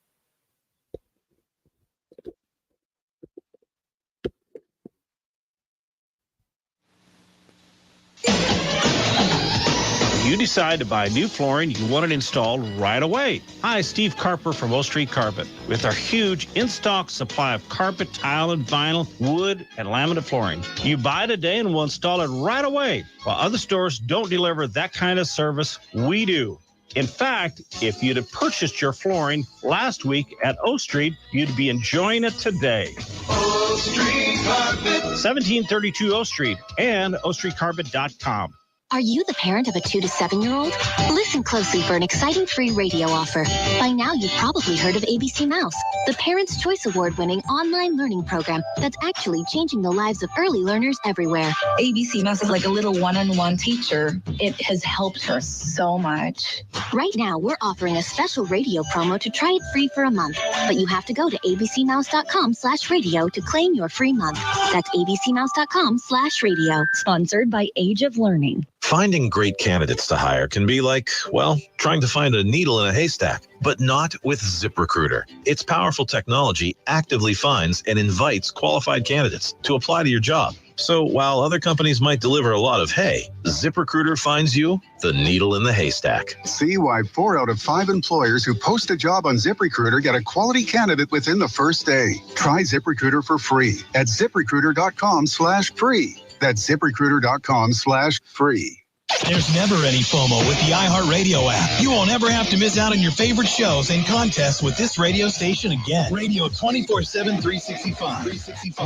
you decide to buy new flooring, you want it installed right away. Hi, Steve Carper from O Street Carpet. With our huge in-stock supply of carpet, tile, and vinyl, wood, and laminate flooring. You buy today and we'll install it right away. While other stores don't deliver that kind of service, we do. In fact, if you'd have purchased your flooring last week at O Street, you'd be enjoying it today. O Street Carpet. 1732 O Street and ostreetcarpet.com. Are you the parent of a 2 to 7-year-old? Listen closely for an exciting free radio offer. By now, you've probably heard of ABC Mouse, the Parents' Choice Award-winning online learning program that's actually changing the lives of early learners everywhere. ABC Mouse is like a little one-on-one teacher. It has helped her so much. Right now, we're offering a special radio promo to try it free for a month. But you have to go to abcmouse.com/radio to claim your free month. That's abcmouse.com/radio. Sponsored by Age of Learning. Finding great candidates to hire can be like, well, trying to find a needle in a haystack, but not with ZipRecruiter. Its powerful technology actively finds and invites qualified candidates to apply to your job. So while other companies might deliver a lot of hay, ZipRecruiter finds you the needle in the haystack. See why 4 out of 5 employers who post a job on ZipRecruiter get a quality candidate within the first day. Try ZipRecruiter for free at ZipRecruiter.com/free. That's ZipRecruiter.com/free. There's never any FOMO with the iHeartRadio app. You won't ever have to miss out on your favorite shows and contests with this radio station again. Radio 24/7, 365.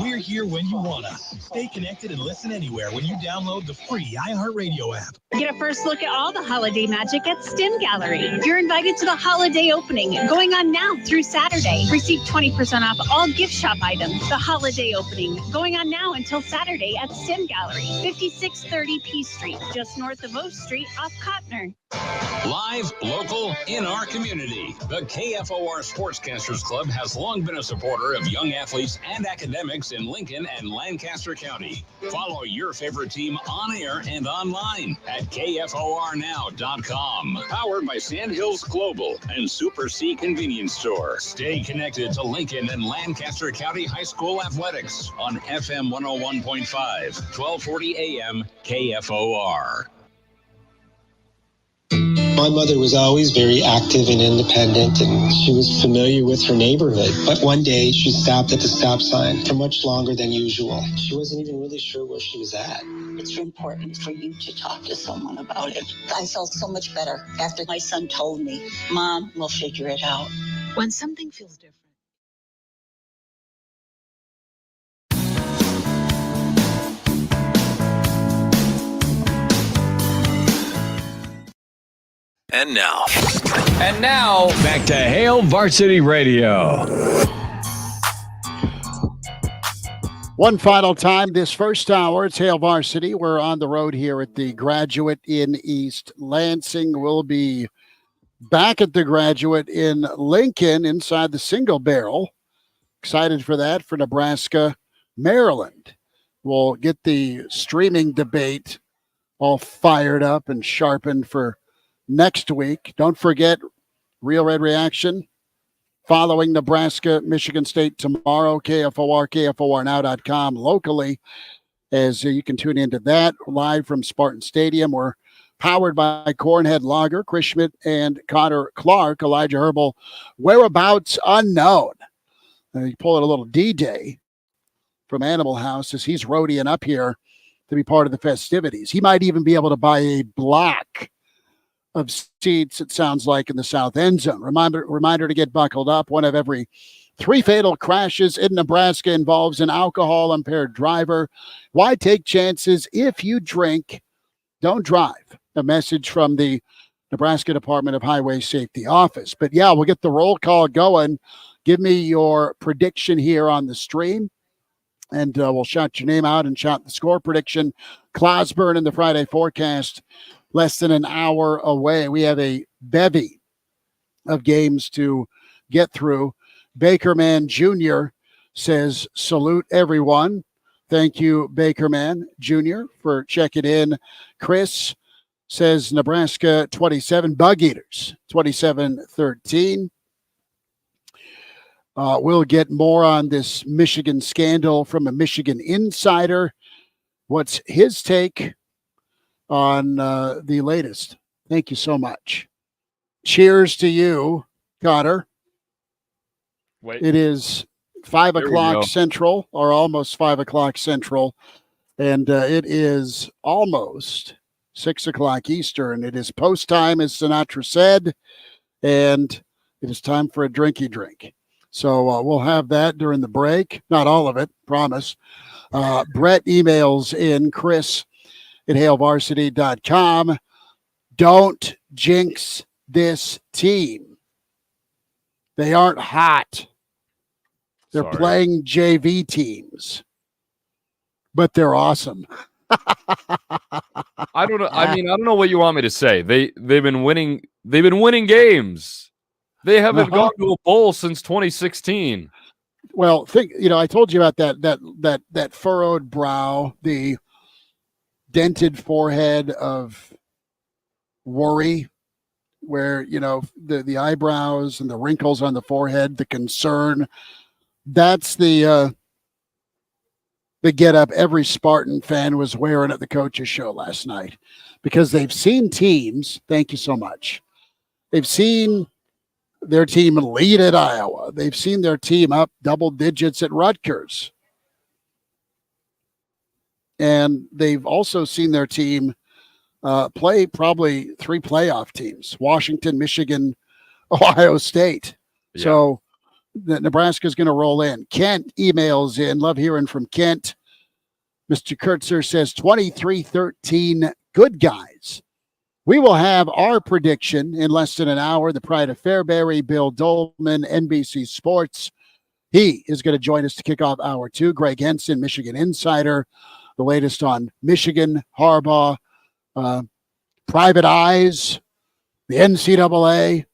We're here when you want us. Stay connected and listen anywhere when you download the free iHeartRadio app. Get a first look at all the holiday magic at Stim Gallery. You're invited to the holiday opening going on now through Saturday. Receive 20% off all gift shop items. The holiday opening going on now until Saturday at Stim Gallery, 5630 P Street, just north of O Street off Cotner. Live, local, in our community. The KFOR Sportscasters Club has long been a supporter of young athletes and academics in Lincoln and Lancaster County. Follow your favorite team on air and online at KFORnow.com. Powered by Sandhills Global and Super C Convenience Store. Stay connected to Lincoln and Lancaster County High School athletics on FM 101.5, 1240 AM KFOR. My mother was always very active and independent, and she was familiar with her neighborhood. But one day, she stopped at the stop sign for much longer than usual. She wasn't even really sure where she was at. It's important for you to talk to someone about it. I felt so much better after my son told me, Mom, we'll figure it out. When something feels different. And now, back to Hail Varsity Radio. One final time this first hour. It's Hail Varsity. We're on the road here at the Graduate in East Lansing. We'll be back at the Graduate in Lincoln inside the Single Barrel. Excited for that for Nebraska, Maryland. We'll get the streaming debate all fired up and sharpened for next week. Don't forget Real Red Reaction following Nebraska-Michigan State tomorrow. KFOR, KFORnow.com locally, as you can tune into that live from Spartan Stadium. We're powered by Cornhead Lager, Chris Schmidt and Connor Clark. Elijah Herbal, whereabouts unknown. You pull it a little D-Day from Animal House as he's roadieing up here to be part of the festivities. He might even be able to buy a block of seats, it sounds like, in the south end zone. Reminder to get buckled up. One of every 3 fatal crashes in Nebraska involves an alcohol-impaired driver. Why take chances? If you drink, don't drive. A message from the Nebraska Department of Highway Safety Office. But yeah, we'll get the roll call going. Give me your prediction here on the stream, and we'll shout your name out and shout the score prediction. Clauseborne in the Friday forecast, less than an hour away. We have a bevy of games to get through. Bakerman Jr. says, salute everyone. Thank you, Bakerman Jr., for checking in. Chris says Nebraska 27, Bug Eaters 27-13. We'll get more on this Michigan scandal from a Michigan insider. What's his take on the latest Thank you so much. Cheers to you, Cotter. Wait. It is 5 There we o'clock go. Central, or almost 5 o'clock Central, and it is almost 6 o'clock Eastern. It is post time, as Sinatra said, and it is time for a drinky drink. So we'll have that during the break. Not all of it, promise. Brett emails in Chris@HailVarsity.com. Don't jinx this team. They aren't hot. They're playing JV teams, but they're awesome. I don't know. I mean, I don't know what you want me to say. They've been winning. They've been winning games. They haven't gone to a bowl since 2016. Well, I told you about that furrowed brow, the dented forehead of worry, where the eyebrows and the wrinkles on the forehead, the concern. That's the get up every Spartan fan was wearing at the coaches show last night, because they've seen teams. Thank you so much. They've seen their team lead at Iowa. They've seen their team up double digits at Rutgers. And they've also seen their team play probably 3 playoff teams: Washington, Michigan, Ohio State. Yeah. So Nebraska is going to roll in. Kent emails in. Love hearing from Kent. Mr. Kurtzer says 23-13 good guys. We will have our prediction in less than an hour. The pride of Fairbury, Bill Doleman, NBC Sports. He is going to join us to kick off hour 2. Gregg Henson, Michigan Insider. The latest on Michigan, Harbaugh, private eyes, the NCAA,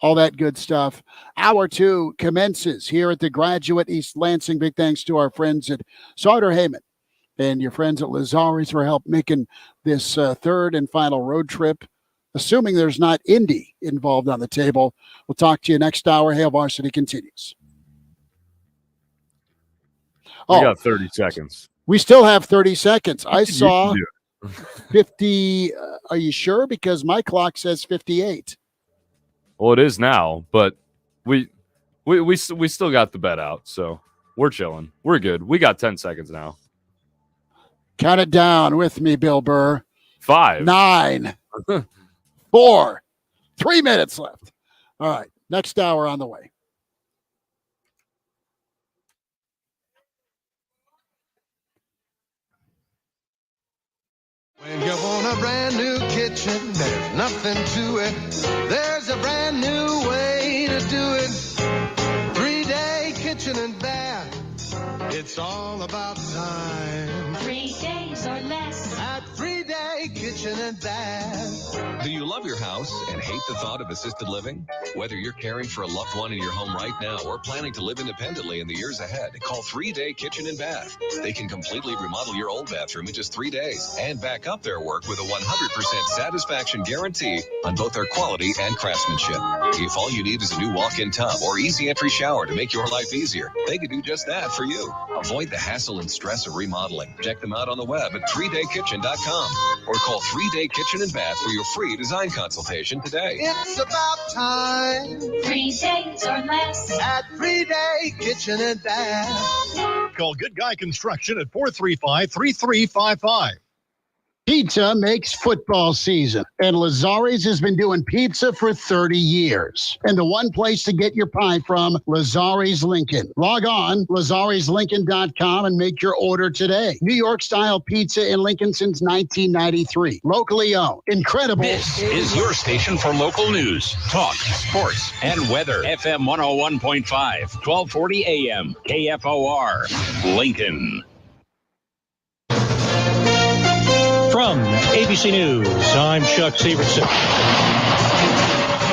all that good stuff. Hour 2 commences here at the Graduate East Lansing. Big thanks to our friends at Sauter Heyman and your friends at Lazari's for help making this third and final road trip, assuming there's not Indy involved on the table. We'll talk to you next hour. Hail Varsity continues. We got 30 seconds. We still have 30 seconds. I saw 50. Are you sure? Because my clock says 58. Well, it is now, but we still got the bet out, so we're chilling. We're good. We got 10 seconds now. Count it down with me, Bill Burr. 5, 9, 4, 3 minutes left. All right, next hour on the way. When you want a brand new kitchen, there's nothing to it. There's a brand new way to do it. 3-day kitchen and bath. It's all about time. 3 days or less. At 3-day kitchen and bath. Do you love your house and hate the thought of assisted living? Whether you're caring for a loved one in your home right now or planning to live independently in the years ahead, call 3-Day Kitchen and Bath. They can completely remodel your old bathroom in just 3 days and back up their work with a 100% satisfaction guarantee on both their quality and craftsmanship. If all you need is a new walk-in tub or easy entry shower to make your life easier, they can do just that for you. Avoid the hassle and stress of remodeling. Check them out on the web at 3daykitchen.com or call 3-Day Kitchen and Bath for your free design consultation today. It's about time. 3 days or less. At 3-Day Kitchen and Bath. Call Good Guy Construction at 435-3355. Pizza makes football season, and Lazari's has been doing pizza for 30 years. And the one place to get your pie from, Lazari's Lincoln. Log on, lazarislincoln.com, and make your order today. New York-style pizza in Lincoln since 1993. Locally owned. Incredible. This is your station for local news, talk, sports, and weather. FM 101.5, 1240 AM, KFOR, Lincoln. From ABC News, I'm Chuck Severson.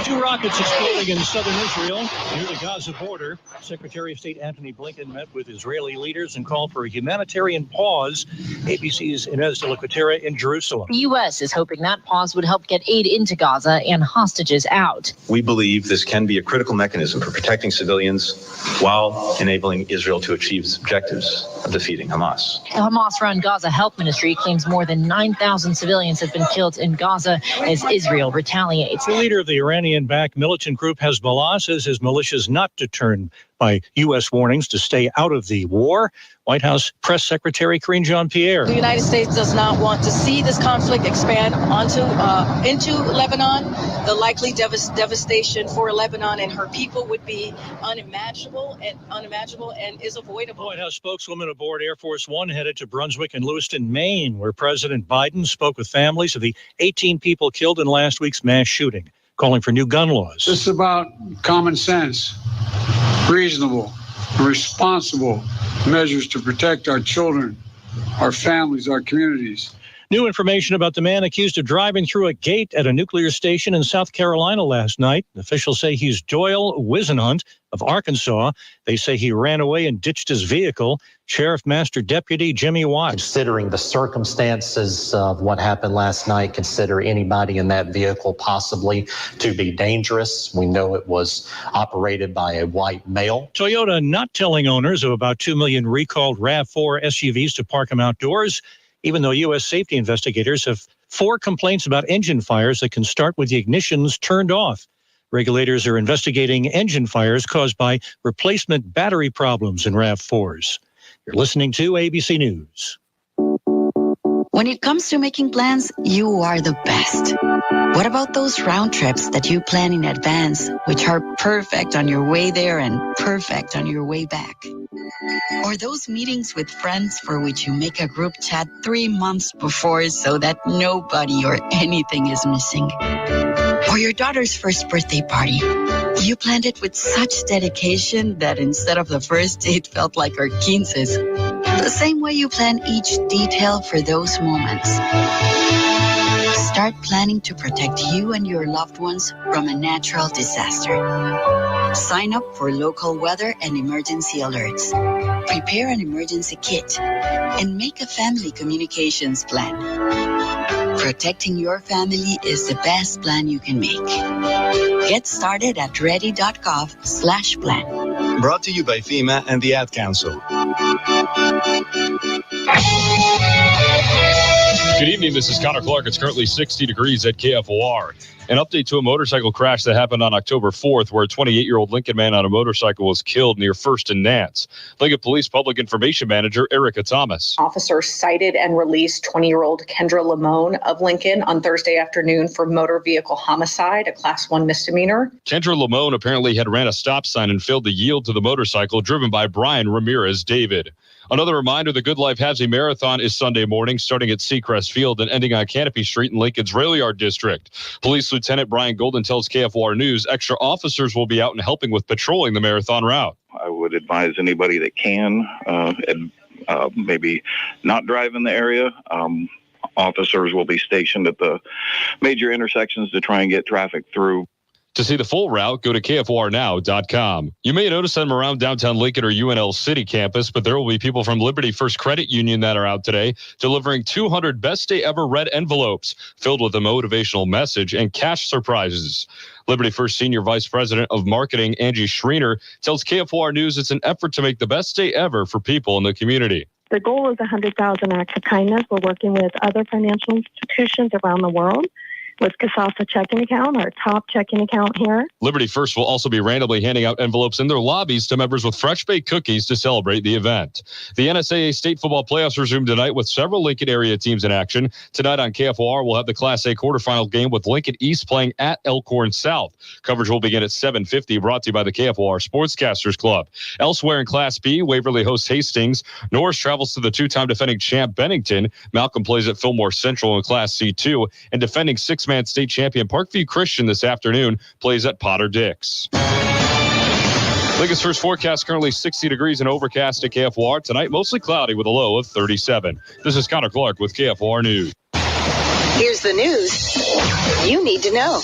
2 Rock rockets exploding in southern Israel near the Gaza border. Secretary of State Antony Blinken met with Israeli leaders and called for a humanitarian pause. ABC's Inez de la Cuetera in Jerusalem. The U.S. is hoping that pause would help get aid into Gaza and hostages out. We believe this can be a critical mechanism for protecting civilians while enabling Israel to achieve its objectives of defeating Hamas. The Hamas-run Gaza Health Ministry claims more than 9,000 civilians have been killed in Gaza as Israel retaliates. The leader of the Iranian-backed militant group Hezbollah says his militias not deterred by U.S. warnings to stay out of the war. White House Press Secretary Karine Jean-Pierre. The United States does not want to see this conflict expand into Lebanon. The likely devastation for Lebanon and her people would be unimaginable and is avoidable. White House spokeswoman aboard Air Force One headed to Brunswick and Lewiston, Maine, where President Biden spoke with families of the 18 people killed in last week's mass shooting, calling for new gun laws. This is about common sense, reasonable, responsible measures to protect our children, our families, our communities. New information about the man accused of driving through a gate at a nuclear station in South Carolina last night. Officials say he's Doyle Wisenhunt of Arkansas. They say he ran away and ditched his vehicle. Sheriff Master Deputy Jimmy Watts. Considering the circumstances of what happened last night, consider anybody in that vehicle possibly to be dangerous. We know it was operated by a white male. Toyota not telling owners of about 2 million recalled RAV4 SUVs to park them outdoors, even though U.S. safety investigators have 4 complaints about engine fires that can start with the ignitions turned off. Regulators are investigating engine fires caused by replacement battery problems in RAV4s. You're listening to ABC News. When it comes to making plans, you are the best. What about those round trips that you plan in advance, which are perfect on your way there and perfect on your way back? Or those meetings with friends for which you make a group chat 3 months before so that nobody or anything is missing? Or your daughter's first birthday party. You planned it with such dedication that instead of the first date felt like our 15s. The same way you plan each detail for those moments. Start planning to protect you and your loved ones from a natural disaster. Sign up for local weather and emergency alerts. Prepare an emergency kit and make a family communications plan. Protecting your family is the best plan you can make. Get started at ready.gov/plan. Brought to you by FEMA and the Ad Council. Good evening. This is Connor Clark. It's currently 60 degrees at KFOR. An update to a motorcycle crash that happened on October 4th, where a 28-year-old Lincoln man on a motorcycle was killed near First and Nance. Lincoln Police Public Information Manager Erica Thomas. Officers cited and released 20-year-old Kendra Lamone of Lincoln on Thursday afternoon for motor vehicle homicide, a Class 1 misdemeanor. Kendra Lamone apparently had ran a stop sign and failed to yield to the motorcycle driven by Brian Ramirez David. Another reminder, the Good Life Half Marathon is Sunday morning, starting at Seacrest Field and ending on Canopy Street in Lincoln's Rail Yard District. Police Lieutenant Brian Golden tells KFOR News extra officers will be out and helping with patrolling the marathon route. I would advise anybody that can maybe not drive in the area. Officers will be stationed at the major intersections to try and get traffic through. To see the full route, go to KFORnow.com. You may notice them around downtown Lincoln or UNL City campus, but there will be people from Liberty First Credit Union that are out today delivering 200 Best Day Ever red envelopes filled with a motivational message and cash surprises. Liberty First Senior Vice President of Marketing, Angie Schreiner, tells KFOR News it's an effort to make the best day ever for people in the community. The goal is 100,000 acts of kindness. We're working with other financial institutions around the world. With Casasa checking account, our top checking account here. Liberty First will also be randomly handing out envelopes in their lobbies to members with fresh baked cookies to celebrate the event. The NSAA state football playoffs resume tonight with several Lincoln area teams in action. Tonight on KFOR, we'll have the Class A quarterfinal game with Lincoln East playing at Elkhorn South. Coverage will begin at 7:50, brought to you by the KFOR Sportscasters Club. Elsewhere in Class B, Waverly hosts Hastings. Norris travels to the two-time defending champ Bennington. Malcolm plays at Fillmore Central in Class C2, and defending six-man state champion Parkview Christian this afternoon plays at Potter Dix. Lincoln's first forecast currently 60 degrees and overcast at KFOR. Tonight, mostly cloudy with a low of 37. This is Connor Clark with KFOR News. Here's the news you need to know.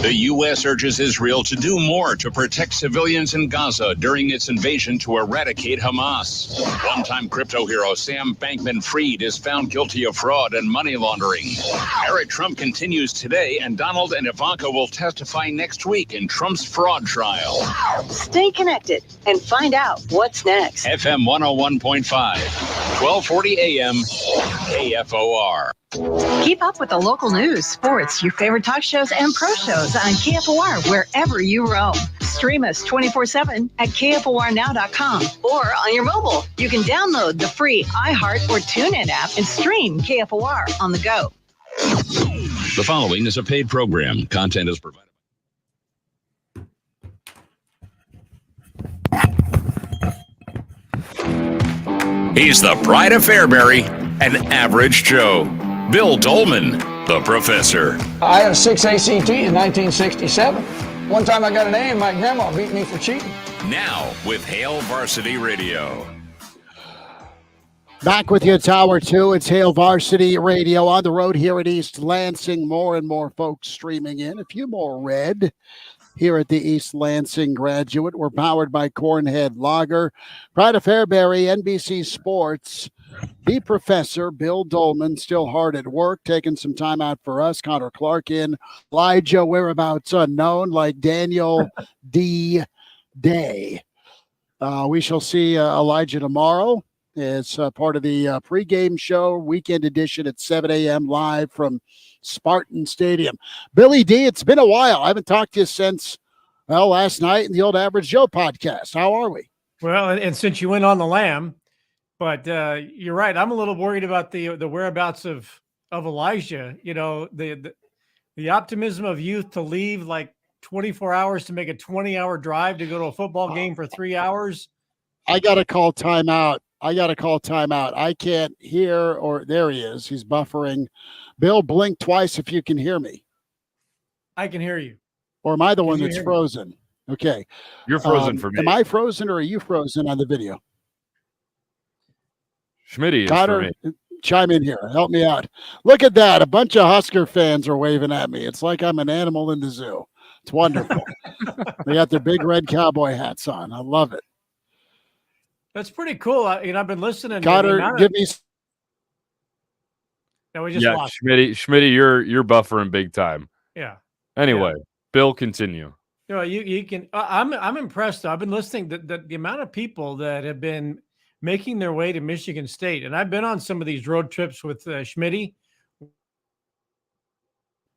The U.S. urges Israel to do more to protect civilians in Gaza during its invasion to eradicate Hamas. One-time crypto hero Sam Bankman-Fried is found guilty of fraud and money laundering. Eric Trump continues today, and Donald and Ivanka will testify next week in Trump's fraud trial. Stay connected and find out what's next. FM 101.5, 1240 AM, KFOR. Keep up with the local news, sports, your favorite talk shows, and pro shows on KFOR wherever you roam. Stream us 24/7 at KFORnow.com or on your mobile. You can download the free iHeart or TuneIn app and stream KFOR on the go. The following is a paid program. Content is provided. He's the pride of Fairbury, an average Joe. Bill Doleman, the professor. I had a 6 ACT in 1967. One time I got an A and my grandma beat me for cheating. Now with Hail Varsity Radio. Back with you, Tower 2. It's Hail Varsity Radio on the road here at East Lansing. More and more folks streaming in. A few more red here at the East Lansing Graduate. We're powered by Cornhead Lager. Pride of Fairbury, NBC Sports. The professor, Bill Doleman, still hard at work, taking some time out for us. Connor Clark in. Elijah, whereabouts unknown, like Daniel D. Day. We shall see Elijah tomorrow as part of the pregame show, weekend edition at 7 a.m. live from Spartan Stadium. Billy D., it's been a while. I haven't talked to you since, well, last night in the old Average Joe podcast. How are we? Well, and since you went on the lam, but you're right. I'm a little worried about the whereabouts of Elijah. You know, the optimism of youth to leave like 24 hours to make a 20-hour drive to go to a football game for 3 hours. I got to call timeout. I can't hear, or there he is. He's buffering. Bill, blink twice if you can hear me. I can hear you. Or am I the one that's frozen? Okay. You're frozen for me. Am I frozen or are you frozen on the video? Schmidt is Cotter, for me. Chime in here. Help me out. Look at that. A bunch of Husker fans are waving at me. It's like I'm an animal in the zoo. It's wonderful. They got their big red cowboy hats on. I love it. That's pretty cool. I've been listening. Cotter, give me. No, we just lost. Schmidt, you're buffering big time. Yeah. Anyway, Bill, continue. You know, you can. I'm impressed. I've been listening. The amount of people that have been making their way to Michigan State, and I've been on some of these road trips with Schmidt.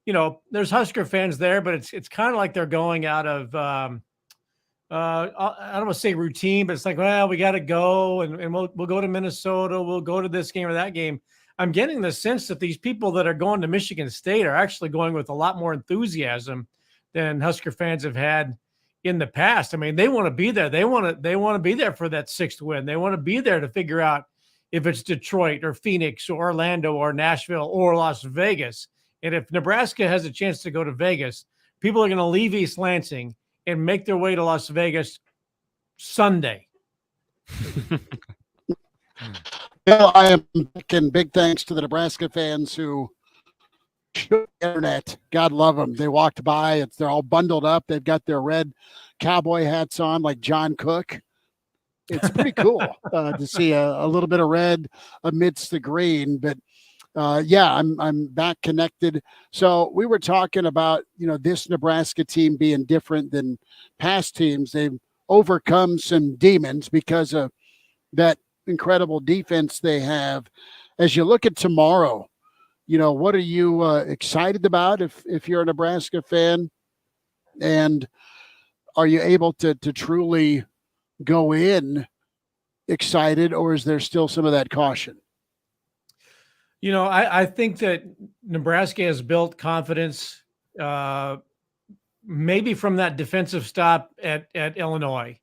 You know, there's Husker fans there, but it's kind of like they're going out of. I don't want to say routine, but it's like, well, we got to go and we'll go to Minnesota. We'll go to this game or that game. I'm getting the sense that these people that are going to Michigan State are actually going with a lot more enthusiasm than Husker fans have had in the past. I mean, they want to be there. They want to be there for that 6th win. They want to be there to figure out if it's Detroit or Phoenix or Orlando or Nashville or Las Vegas. And if Nebraska has a chance to go to Vegas, people are going to leave East Lansing and make their way to Las Vegas Sunday. Bill, I am making big thanks to the Nebraska fans who shook the internet. God love them. They walked by. They're all bundled up. They've got their red cowboy hats on like John Cook. It's pretty cool to see a little bit of red amidst the green. But, yeah, I'm back connected. So we were talking about, this Nebraska team being different than past teams. They've overcome some demons because of that incredible defense they have. As you look at tomorrow, what are you excited about if you're a Nebraska fan? And are you able to truly go in excited, or is there still some of that caution? I think that Nebraska has built confidence maybe from that defensive stop at Illinois,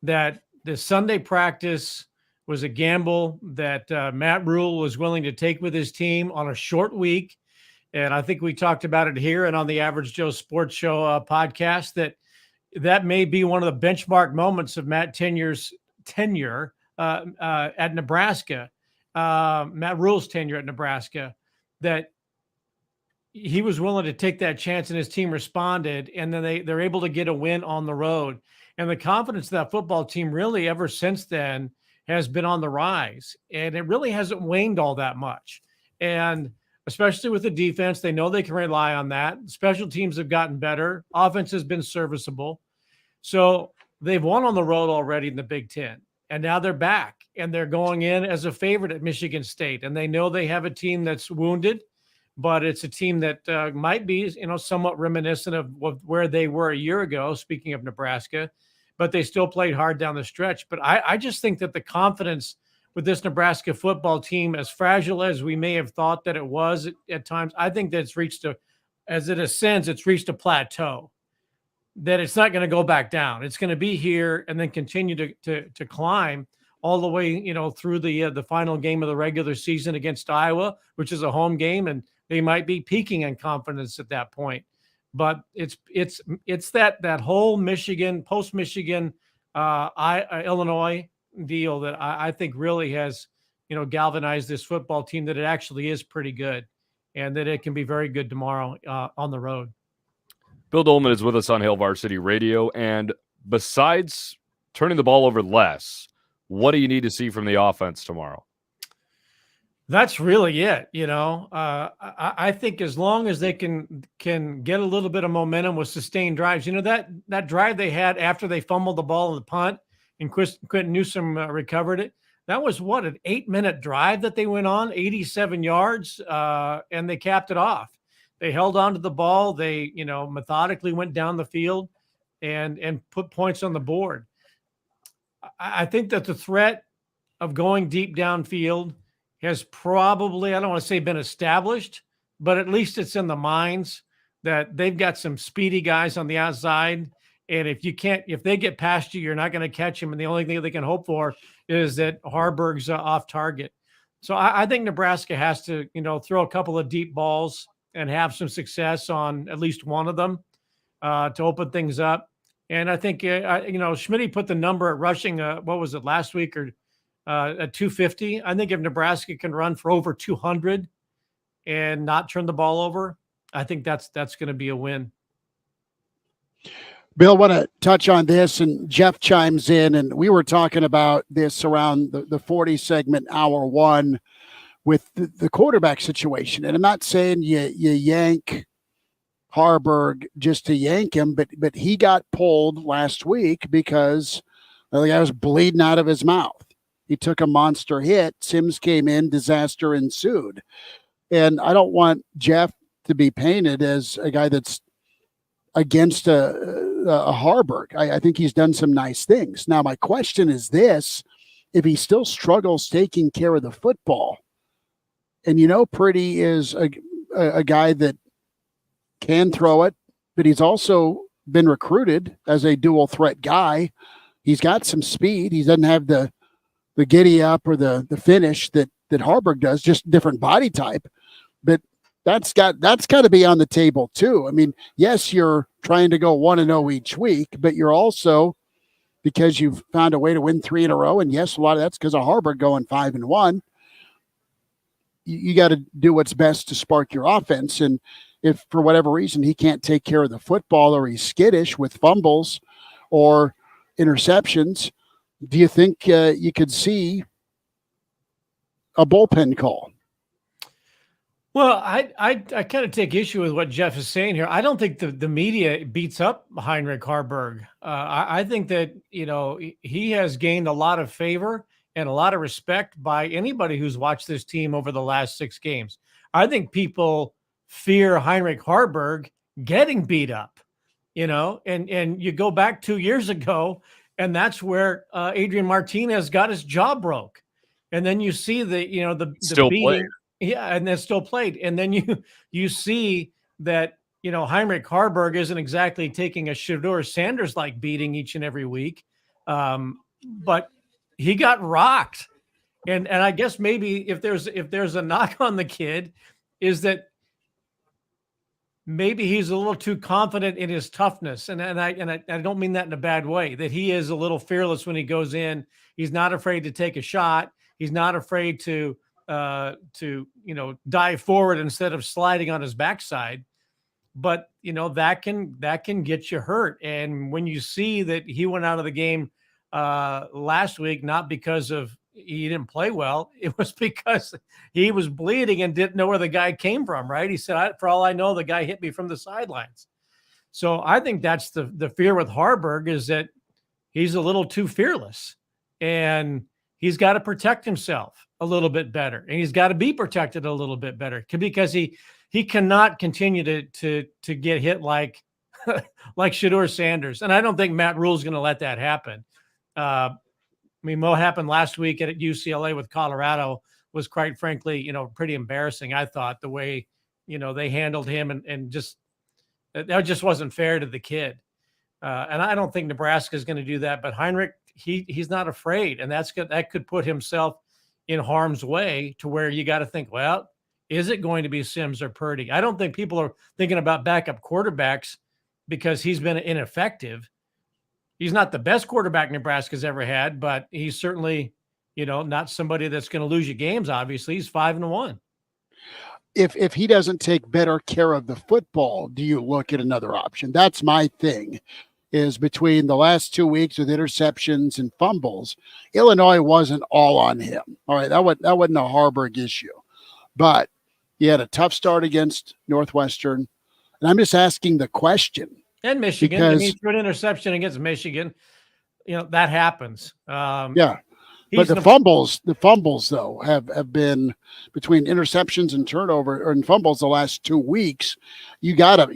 that the Sunday practice was a gamble that Matt Rule was willing to take with his team on a short week. And I think we talked about it here and on the Average Joe Sports Show podcast, that may be one of the benchmark moments of Matt Tenure's tenure at Nebraska, Matt Rule's tenure at Nebraska, that he was willing to take that chance and his team responded, and then they're able to get a win on the road. And the confidence of that football team really ever since then has been on the rise, and it really hasn't waned all that much. And especially with the defense, they know they can rely on that. Special teams have gotten better. Offense has been serviceable. So they've won on the road already in the Big Ten, and now they're back, and they're going in as a favorite at Michigan State. And they know they have a team that's wounded, but it's a team that might be, somewhat reminiscent of where they were a year ago, speaking of Nebraska, but they still played hard down the stretch. But I just think that the confidence with this Nebraska football team, as fragile as we may have thought that it was at times, I think that it's reached as it ascends, it's reached a plateau, that it's not going to go back down. It's going to be here and then continue to climb all the way, through the final game of the regular season against Iowa, which is a home game, and they might be peaking in confidence at that point. But it's that whole Michigan, post-Michigan, Illinois deal that I think really has, galvanized this football team, that it actually is pretty good and that it can be very good tomorrow on the road. Bill Doleman is with us on Hail Varsity Radio. And besides turning the ball over less, what do you need to see from the offense tomorrow? That's really it. I think as long as they can get a little bit of momentum with sustained drives, that drive they had after they fumbled the ball in the punt and Quentin Newsome recovered it. That was an 8-minute drive that they went on, 87 yards, and they capped it off. They held on to the ball. They, methodically went down the field and put points on the board. I think that the threat of going deep downfield has probably, I don't want to say been established, but at least it's in the minds that they've got some speedy guys on the outside. And if they get past you, you're not going to catch them. And the only thing they can hope for is that Harburg's off target. So I think Nebraska has to, throw a couple of deep balls and have some success on at least one of them to open things up. And I think, Schmidt put the number at rushing, what was it, last week or at 250. I think if Nebraska can run for over 200 and not turn the ball over, I think that's going to be a win. Bill, want to touch on this, and Jeff chimes in, and we were talking about this around the 40 segment, hour one, with the quarterback situation. And I'm not saying you yank Harburg just to yank him, but he got pulled last week because the guy was bleeding out of his mouth. He took a monster hit. Sims came in, disaster ensued. And I don't want Jeff to be painted as a guy that's against a Harburg. I think he's done some nice things. Now, my question is this: if he still struggles taking care of the football, and Purdy is a guy that can throw it, but he's also been recruited as a dual threat guy. He's got some speed. He doesn't have the giddy up or the finish that Harburg does, just different body type. But that's got to be on the table too. I mean, yes, you're trying to go 1-0 each week, but you're also, because you've found a way to win 3 in a row, and yes, a lot of that's because of Harburg going 5-1. You got to do what's best to spark your offense. And if for whatever reason he can't take care of the football, or he's skittish with fumbles or interceptions, do you think you could see a bullpen call? Well, I kind of take issue with what Jeff is saying here. I don't think the media beats up Heinrich Harburg. I think that, he has gained a lot of favor and a lot of respect by anybody who's watched this team over the last 6 games. I think people fear Heinrich Harburg getting beat up, and you go back 2 years ago, and that's where Adrian Martinez got his jaw broke. And then you see the still beating. played. Yeah, and then still played. And then you see that, Heinrich Harburg isn't exactly taking a Shedeur Sanders-like beating each and every week. But he got rocked. And I guess maybe if there's a knock on the kid, is that maybe he's a little too confident in his toughness. And I don't mean that in a bad way, that he is a little fearless when he goes in. He's not afraid to take a shot. He's not afraid to, dive forward instead of sliding on his backside. But that can get you hurt. And when you see that he went out of the game last week, not because of he didn't play well, it was because he was bleeding and didn't know where the guy came from. Right? He said, "For all I know, the guy hit me from the sidelines." So I think that's the fear with Harburg, is that he's a little too fearless, and he's got to protect himself a little bit better, and he's got to be protected a little bit better, because he cannot continue to get hit like Shedeur Sanders. And I don't think Matt Rule's going to let that happen. What happened last week at UCLA with Colorado was, quite frankly, pretty embarrassing. I thought the way, they handled him, and just, that just wasn't fair to the kid. And I don't think Nebraska is going to do that, but Heinrich, he's not afraid. And that could put himself in harm's way, to where you got to think, well, is it going to be Sims or Purdy? I don't think people are thinking about backup quarterbacks because he's been ineffective. He's not the best quarterback Nebraska's ever had, but he's certainly, not somebody that's going to lose you games. Obviously, he's 5-1. If he doesn't take better care of the football, do you look at another option? That's my thing, is between the last 2 weeks with interceptions and fumbles, Illinois wasn't all on him. All right, that wasn't a Harburg issue. But he had a tough start against Northwestern. And I'm just asking the question. And Michigan, he threw an interception against Michigan. That happens. Yeah. But the fumbles though have been, between interceptions and turnover and fumbles the last 2 weeks. You gotta.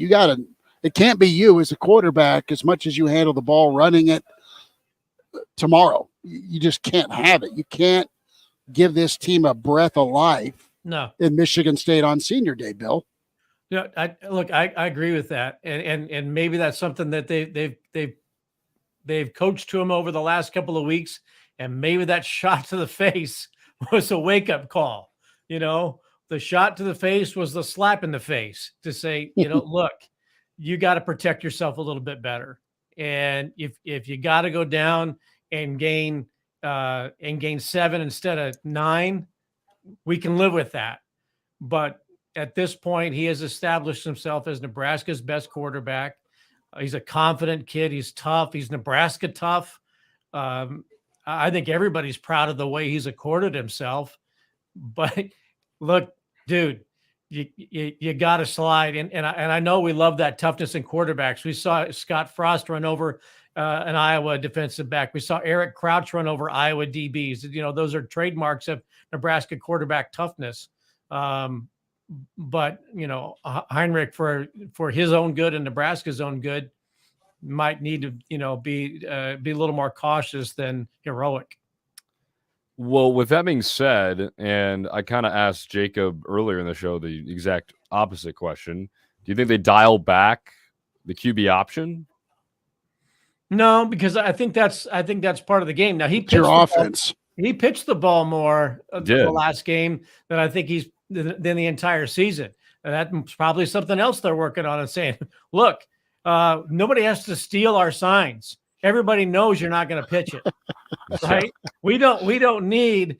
It can't be you as a quarterback, as much as you handle the ball running it tomorrow. You just can't have it. You can't give this team a breath of life. No. In Michigan State on Senior Day, Bill. Yeah, I agree with that, and maybe that's something that they've coached to him over the last couple of weeks. And maybe that shot to the face was a wake-up call. The shot to the face was the slap in the face to say, look, you got to protect yourself a little bit better. And if you got to go down and gain 7 instead of 9, we can live with that. But at this point, he has established himself as Nebraska's best quarterback. He's a confident kid. He's tough. He's Nebraska tough. I think everybody's proud of the way he's accorded himself. But look, dude, you got to slide. And I know we love that toughness in quarterbacks. We saw Scott Frost run over an Iowa defensive back. We saw Eric Crouch run over Iowa DBs. Those are trademarks of Nebraska quarterback toughness. But Heinrich, for his own good and Nebraska's own good, might need to be a little more cautious than heroic. Well, with that being said, and I kind of asked Jacob earlier in the show the exact opposite question. Do you think they dial back the QB option? No, because I think that's part of the game. Now he pitched your offense. He pitched the ball more the last game than I think than the entire season. And that's probably something else they're working on and saying, look, nobody has to steal our signs. Everybody knows you're not going to pitch it, right? We don't need,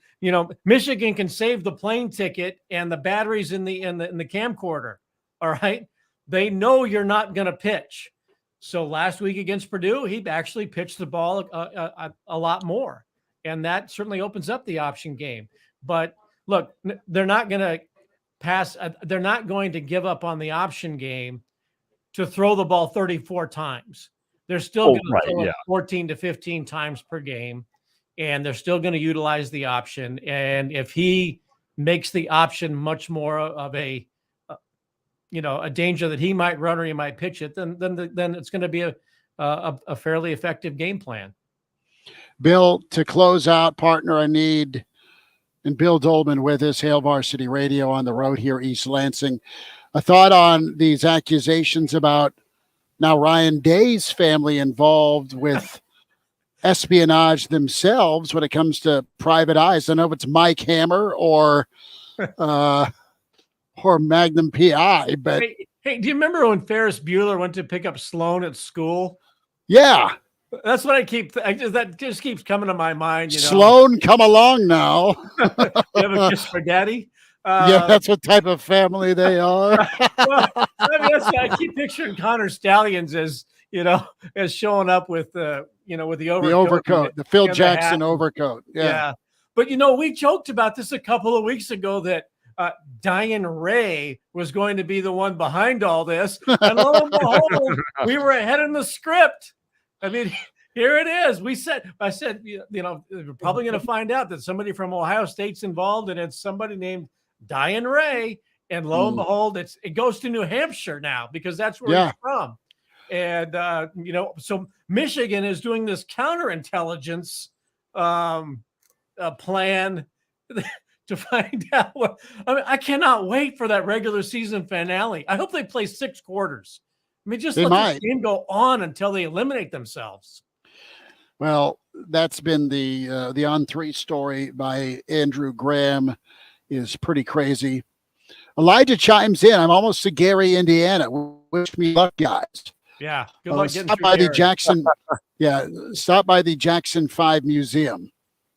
Michigan can save the plane ticket and the batteries in the camcorder. All right. They know you're not going to pitch. So last week against Purdue, he actually pitched the ball a lot more. And that certainly opens up the option game. But look, they're not going to pass. They're not going to give up on the option game to throw the ball 34 times. They're still going to throw it 14 to 15 times per game, and they're still going to utilize the option. And if he makes the option much more of a danger that he might run or he might pitch it, then it's going to be a fairly effective game plan. Bill, to close out, partner, I need, and Bill Doleman with us, Hail Varsity Radio on the road here, East Lansing. A thought on these accusations about now Ryan Day's family involved with espionage themselves when it comes to private eyes. I don't know if it's Mike Hammer or Magnum PI, but hey, do you remember when Ferris Bueller went to pick up Sloan at school? Yeah. That's what that just keeps coming to my mind. Sloan, come along now. You have a kiss for daddy? Yeah, that's what type of family they are. Well, that's why I keep picturing Connor Stallions as showing up with with the overcoat, the Phil Jackson overcoat. Yeah. But we joked about this a couple of weeks ago that Diane Ray was going to be the one behind all this, and lo and behold, we were ahead in the script. I mean, here it is. I said, we're probably going to find out that somebody from Ohio State's involved, and it's somebody named Diane Ray. And lo and behold, it goes to New Hampshire now because that's where he's from. And so Michigan is doing this counterintelligence plan to find out what. I mean, I cannot wait for that regular season finale. I hope they play 6 quarters. I mean, just let this game go on until they eliminate themselves. Well, that's been the On3 story by Andrew Graham is pretty crazy. Elijah chimes in. I'm almost to Gary, Indiana. Wish me luck, guys. Yeah, good luck getting stop through by Gary. the Jackson. Yeah, stop by the Jackson 5 Museum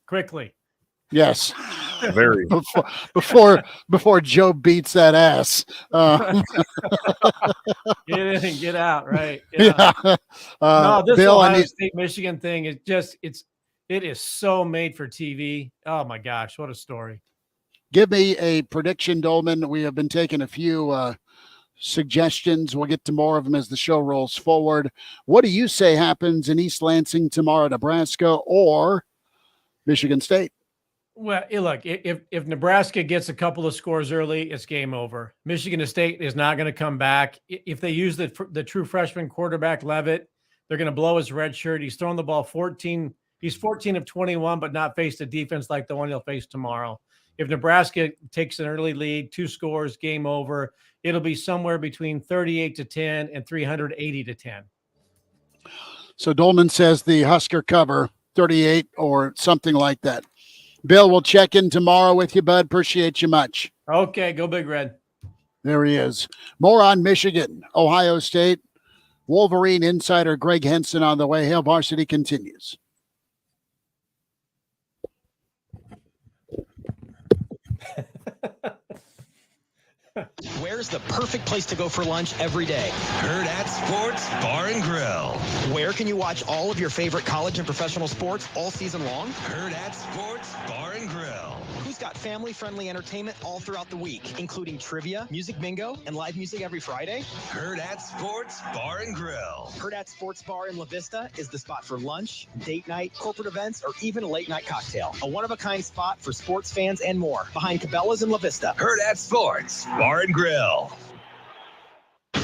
Quickly. Yes. Very. Before Joe beats that ass. Get in and get out, right? Yeah. No, this Bill, Ohio State Michigan thing is it is so made for TV. Oh my gosh, what a story. Give me a prediction, Doleman. We have been taking a few suggestions. We'll get to more of them as the show rolls forward. What do you say happens in East Lansing tomorrow, Nebraska or Michigan State? Well, look, if Nebraska gets a couple of scores early, it's game over. Michigan State is not going to come back. If they use the true freshman quarterback, Levitt, they're going to blow his red shirt. He's thrown the ball 14. He's 14 of 21, but not faced a defense like the one he'll face tomorrow. If Nebraska takes an early lead, 2 scores, game over, it'll be somewhere between 38-10 and 380-10. So Doleman says the Husker cover 38 or something like that. Bill, we'll check in tomorrow with you, bud. Appreciate you much. Okay, go Big Red. There he is. More on Michigan, Ohio State. Wolverine insider Gregg Henson on the way. Hail Varsity continues. Where's the perfect place to go for lunch every day? Heard at Sports Bar and Grill. Where can you watch all of your favorite college and professional sports all season long? Heard at Sports Bar and Grill. Who's got family-friendly entertainment all throughout the week, including trivia, music bingo, and live music every Friday? Heard at Sports Bar and Grill. Heard at Sports Bar in La Vista is the spot for lunch, date night, corporate events, or even a late-night cocktail. A one-of-a-kind spot for sports fans and more. Behind Cabela's in La Vista. Heard at Sports Bar and Grill.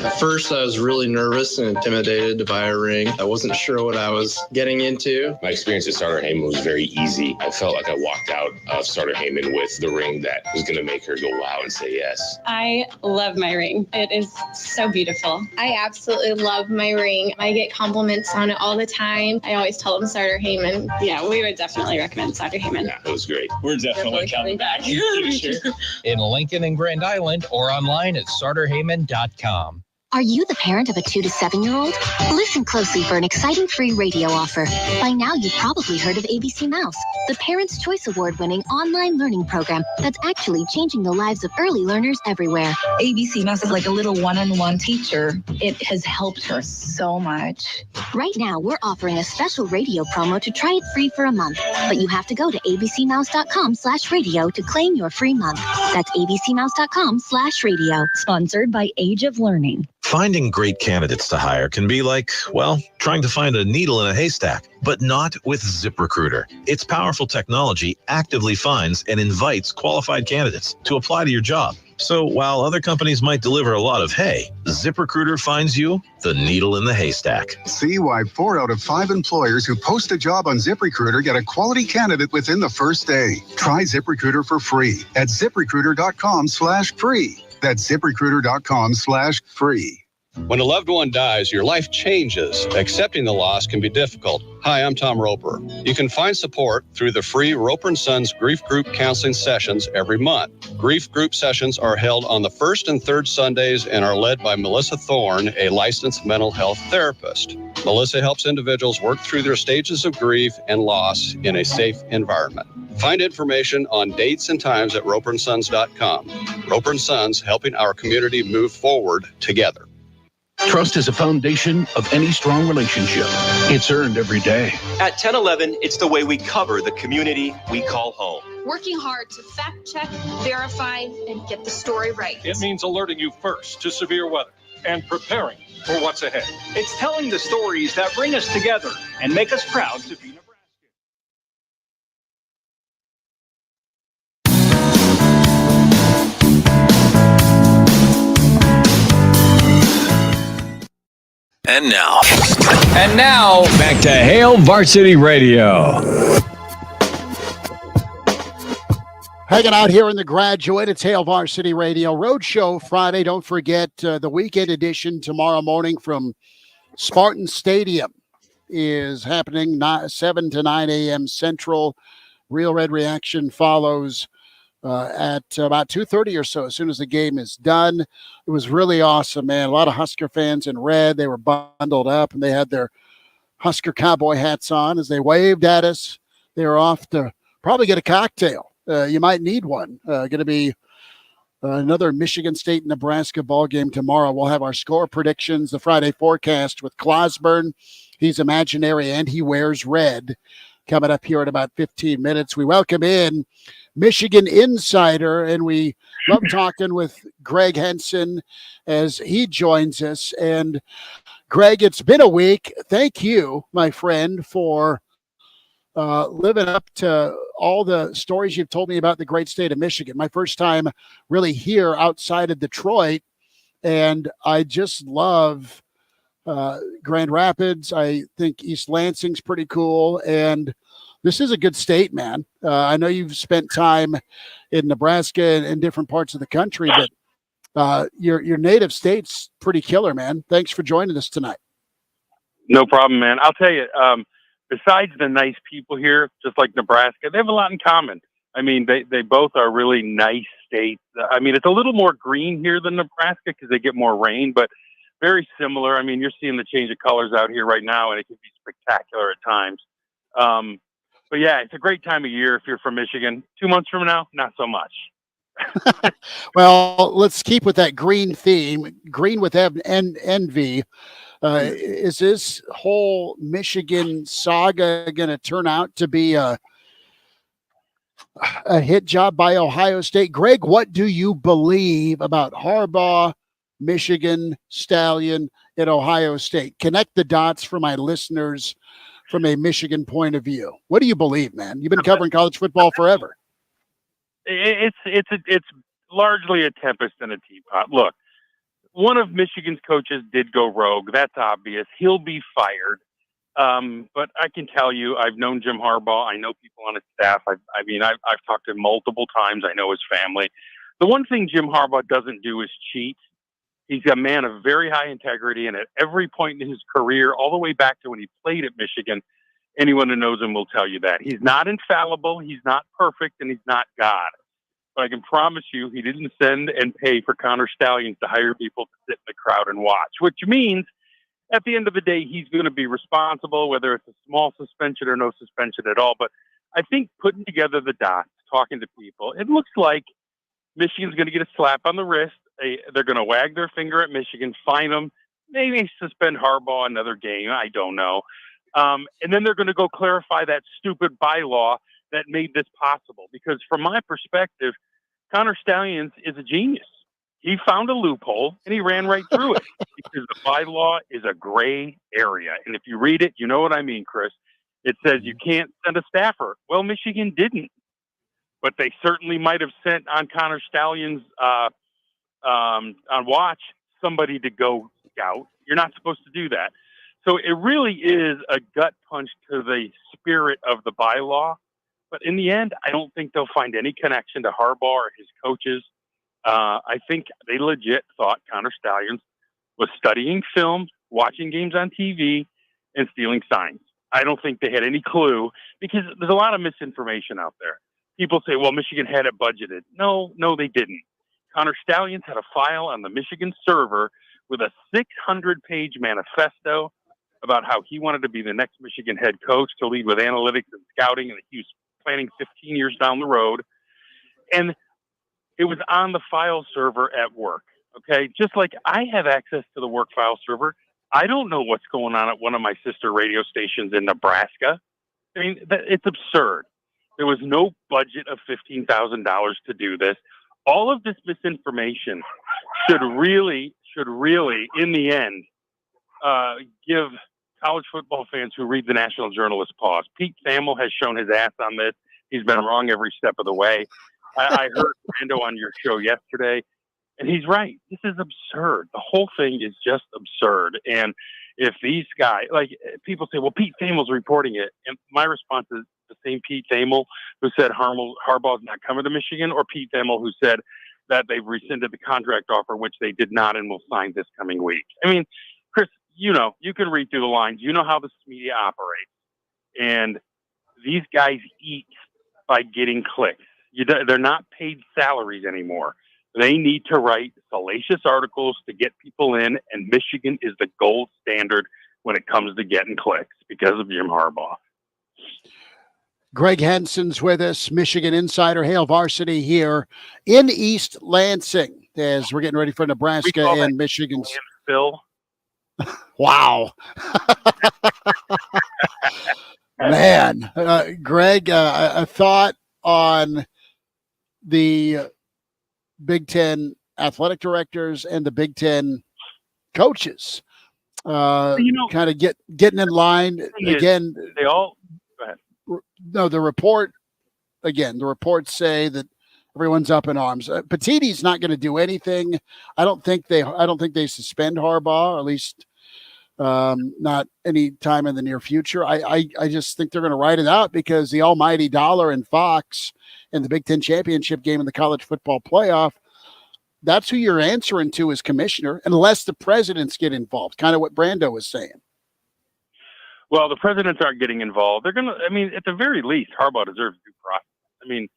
At first, I was really nervous and intimidated to buy a ring. I wasn't sure what I was getting into. My experience at Starter Heyman was very easy. I felt like I walked out of Starter Heyman with the ring that was going to make her go wow and say yes. I love my ring. It is so beautiful. I absolutely love my ring. I get compliments on it all the time. I always tell them Starter Heyman. Yeah, we would definitely recommend Starter Heyman. Yeah, it was great. We're definitely coming back. In Lincoln and Grand Island or online at starterheyman.com. Are you the parent of a 2 to 7-year-old? Listen closely for an exciting free radio offer. By now, you've probably heard of ABC Mouse, the Parents' Choice Award-winning online learning program that's actually changing the lives of early learners everywhere. ABC Mouse is like a little one-on-one teacher. It has helped her so much. Right now, we're offering a special radio promo to try it free for a month, but you have to go to abcmouse.com/radio to claim your free month. That's abcmouse.com/radio. Sponsored by Age of Learning. Finding great candidates to hire can be like, well, trying to find a needle in a haystack, but not with ZipRecruiter. Its powerful technology actively finds and invites qualified candidates to apply to your job. So while other companies might deliver a lot of hay, ZipRecruiter finds you the needle in the haystack. See why 4 out of 5 employers who post a job on ZipRecruiter get a quality candidate within the first day. Try ZipRecruiter for free at ZipRecruiter.com/free. That's ZipRecruiter.com/free. When a loved one dies, your life changes. Accepting the loss can be difficult. Hi, I'm Tom Roper. You can find support through the free Roper & Sons Grief Group Counseling Sessions every month. Grief group sessions are held on the first and third Sundays and are led by Melissa Thorne, a licensed mental health therapist. Melissa helps individuals work through their stages of grief and loss in a safe environment. Find information on dates and times at roperandsons.com. Roper & Sons, helping our community move forward together. Trust is a foundation of any strong relationship. It's earned every day. At 1011, it's the way we cover the community we call home. Working hard to fact check, verify, and get the story right. It means alerting you first to severe weather and preparing for what's ahead. It's telling the stories that bring us together and make us proud to be Nebraska. And now, back to Hail Varsity Radio. Hanging out here in the Graduate, it's Hail Varsity Radio Roadshow Friday. Don't forget the weekend edition tomorrow morning from Spartan Stadium is happening 7 to 9 a.m. Central. Real Red Reaction follows at about 2:30 or so, as soon as the game is done. It was really awesome, man. A lot of Husker fans in red. They were bundled up, and they had their Husker cowboy hats on as they waved at us. They were off to probably get a cocktail. You might need one. Going to be another Michigan State Nebraska ball game tomorrow. We'll have our score predictions, the Friday forecast with Clauseborne. He's imaginary and he wears red. Coming up here in about 15 minutes. We welcome in Michigan Insider, and we love talking with Gregg Henson as he joins us. And Greg, it's been a week. Thank you, my friend, for living up to all the stories you've told me about the great state of Michigan. My first time really here outside of Detroit, and I just love Grand Rapids. I think East Lansing's pretty cool, and this is a good state, man. I know you've spent time in Nebraska and different parts of the country, but your native state's pretty killer, man. Thanks for joining us tonight. No problem, man. I'll tell you, besides the nice people here, just like Nebraska, they have a lot in common. I mean, they both are really nice states. I mean, it's a little more green here than Nebraska because they get more rain, but very similar. I mean, you're seeing the change of colors out here right now, and it can be spectacular at times. But yeah, it's a great time of year if you're from Michigan. 2 months from now, not so much. Well, let's keep with that green theme, green with envy. Is this whole Michigan saga going to turn out to be a hit job by Ohio State? Greg, what do you believe about Harbaugh, Michigan, Stallion, and Ohio State? Connect the dots for my listeners from a Michigan point of view. What do you believe, man? You've been covering college football forever. It's largely a tempest in a teapot. Look, one of Michigan's coaches did go rogue. That's obvious. He'll be fired. But I can tell you, I've known Jim Harbaugh. I know people on his staff. I've talked to him multiple times. I know his family. The one thing Jim Harbaugh doesn't do is cheat. He's a man of very high integrity, and at every point in his career, all the way back to when he played at Michigan, anyone who knows him will tell you that. He's not infallible, he's not perfect, and he's not God. But I can promise you he didn't send and pay for Connor Stallions to hire people to sit in the crowd and watch, which means at the end of the day, he's going to be responsible, whether it's a small suspension or no suspension at all. But I think putting together the dots, talking to people, it looks like Michigan's going to get a slap on the wrist. They're going to wag their finger at Michigan, fine them, maybe suspend Harbaugh another game. I don't know. And then they're going to go clarify that stupid bylaw that made this possible. Because from my perspective, Connor Stallions is a genius. He found a loophole and he ran right through it because the bylaw is a gray area. And if you read it, you know what I mean, Chris. It says you can't send a staffer. Well, Michigan didn't, but they certainly might have sent on Connor Stallions on watch somebody to go scout. You're not supposed to do that. So it really is a gut punch to the spirit of the bylaw. But in the end, I don't think they'll find any connection to Harbaugh or his coaches. I think they legit thought Connor Stallions was studying film, watching games on TV, and stealing signs. I don't think they had any clue because there's a lot of misinformation out there. People say, well, Michigan had it budgeted. No, they didn't. Connor Stallions had a file on the Michigan server with a 600-page manifesto about how he wanted to be the next Michigan head coach to lead with analytics and scouting, and he was planning 15 years down the road. And it was on the file server at work, okay? Just like I have access to the work file server, I don't know what's going on at one of my sister radio stations in Nebraska. I mean, it's absurd. There was no budget of $15,000 to do this. All of this misinformation should really, in the end, give college football fans who read the National Journalist pause. Pete Thamel has shown his ass on this. He's been wrong every step of the way. I heard Brando on your show yesterday, and he's right. This is absurd. The whole thing is just absurd. And if these guys, like people say, well, Pete Thamel's reporting it. And my response is the same Pete Thamel who said Harbaugh's not coming to Michigan, or Pete Thamel who said that they've rescinded the contract offer, which they did not and will sign this coming week. I mean, Chris, you can read through the lines. You know how this media operates. And these guys eat by getting clicks. They're not paid salaries anymore. They need to write salacious articles to get people in, and Michigan is the gold standard when it comes to getting clicks because of Jim Harbaugh. Gregg Henson's with us, Michigan Insider, Hail Varsity here in East Lansing as we're getting ready for Nebraska and Michigan. Phil. Wow. Man, Greg, a thought on the Big Ten athletic directors and the Big Ten coaches kind of getting in line again. They all go ahead. No, the reports say that everyone's up in arms. Petitti's not going to do anything. I don't think they suspend Harbaugh, or at least not any time in the near future. I just think they're going to ride it out because the almighty dollar and Fox and the Big Ten championship game in the college football playoff, that's who you're answering to as commissioner, unless the presidents get involved, kind of what Brando was saying. Well, the presidents aren't getting involved. They're going to, at the very least, Harbaugh deserves due process.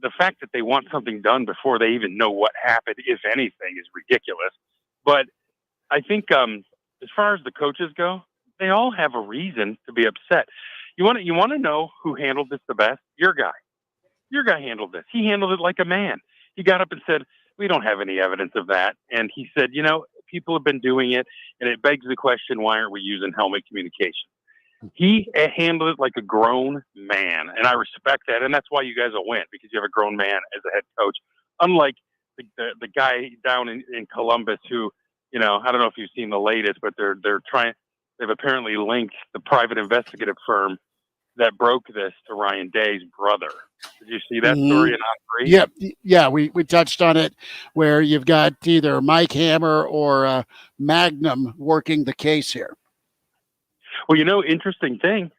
The fact that they want something done before they even know what happened, if anything, is ridiculous. But I think as far as the coaches go, they all have a reason to be upset. You want to know who handled this the best? Your guy. Your guy handled this. He handled it like a man. He got up and said, we don't have any evidence of that. And he said, people have been doing it, and it begs the question, why aren't we using helmet communication? He handled it like a grown man, and I respect that, and that's why you guys will win, because you have a grown man as a head coach, unlike the guy down in Columbus who, I don't know if you've seen the latest, but they've apparently linked the private investigative firm that broke this to Ryan Day's brother. Did you see that story in Operation? Yeah, we touched on it, where you've got either Mike Hammer or Magnum working the case here. Well, interesting thing,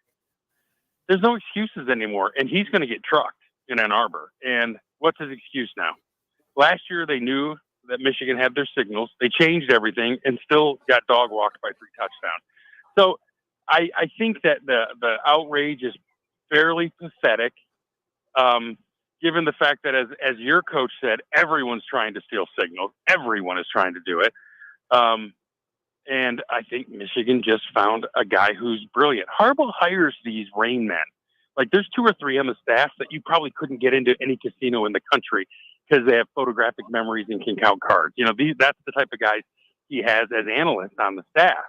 there's no excuses anymore, and he's going to get trucked in Ann Arbor. And what's his excuse now? Last year, they knew that Michigan had their signals. They changed everything and still got dog walked by 3 touchdowns. So I think that the outrage is fairly pathetic, given the fact that, as your coach said, everyone's trying to steal signals. Everyone is trying to do it. And I think Michigan just found a guy who's brilliant. Harbaugh hires these rain men. Like, there's 2 or 3 on the staff that you probably couldn't get into any casino in the country because they have photographic memories and can count cards. That's the type of guys he has as analysts on the staff.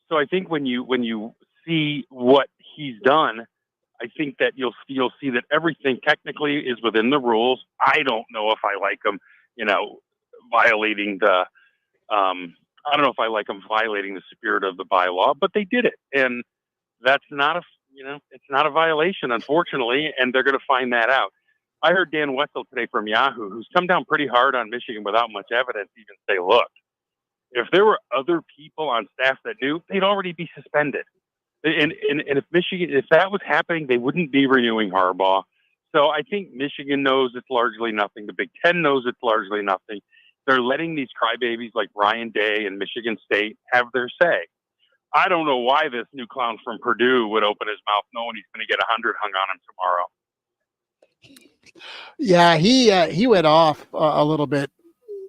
So I think when you see what he's done, I think that you'll see that everything technically is within the rules. I don't know if I like him, violating the I don't know if I like them violating the spirit of the bylaw, but they did it. And that's not it's not a violation, unfortunately, and they're going to find that out. I heard Dan Wetzel today from Yahoo, who's come down pretty hard on Michigan without much evidence, even say, look, if there were other people on staff that knew, they'd already be suspended. And if that was happening, they wouldn't be renewing Harbaugh. So I think Michigan knows it's largely nothing. The Big Ten knows it's largely nothing. They're letting these crybabies like Ryan Day and Michigan State have their say. I don't know why this new clown from Purdue would open his mouth knowing he's going to get 100 hung on him tomorrow. Yeah, he went off a little bit,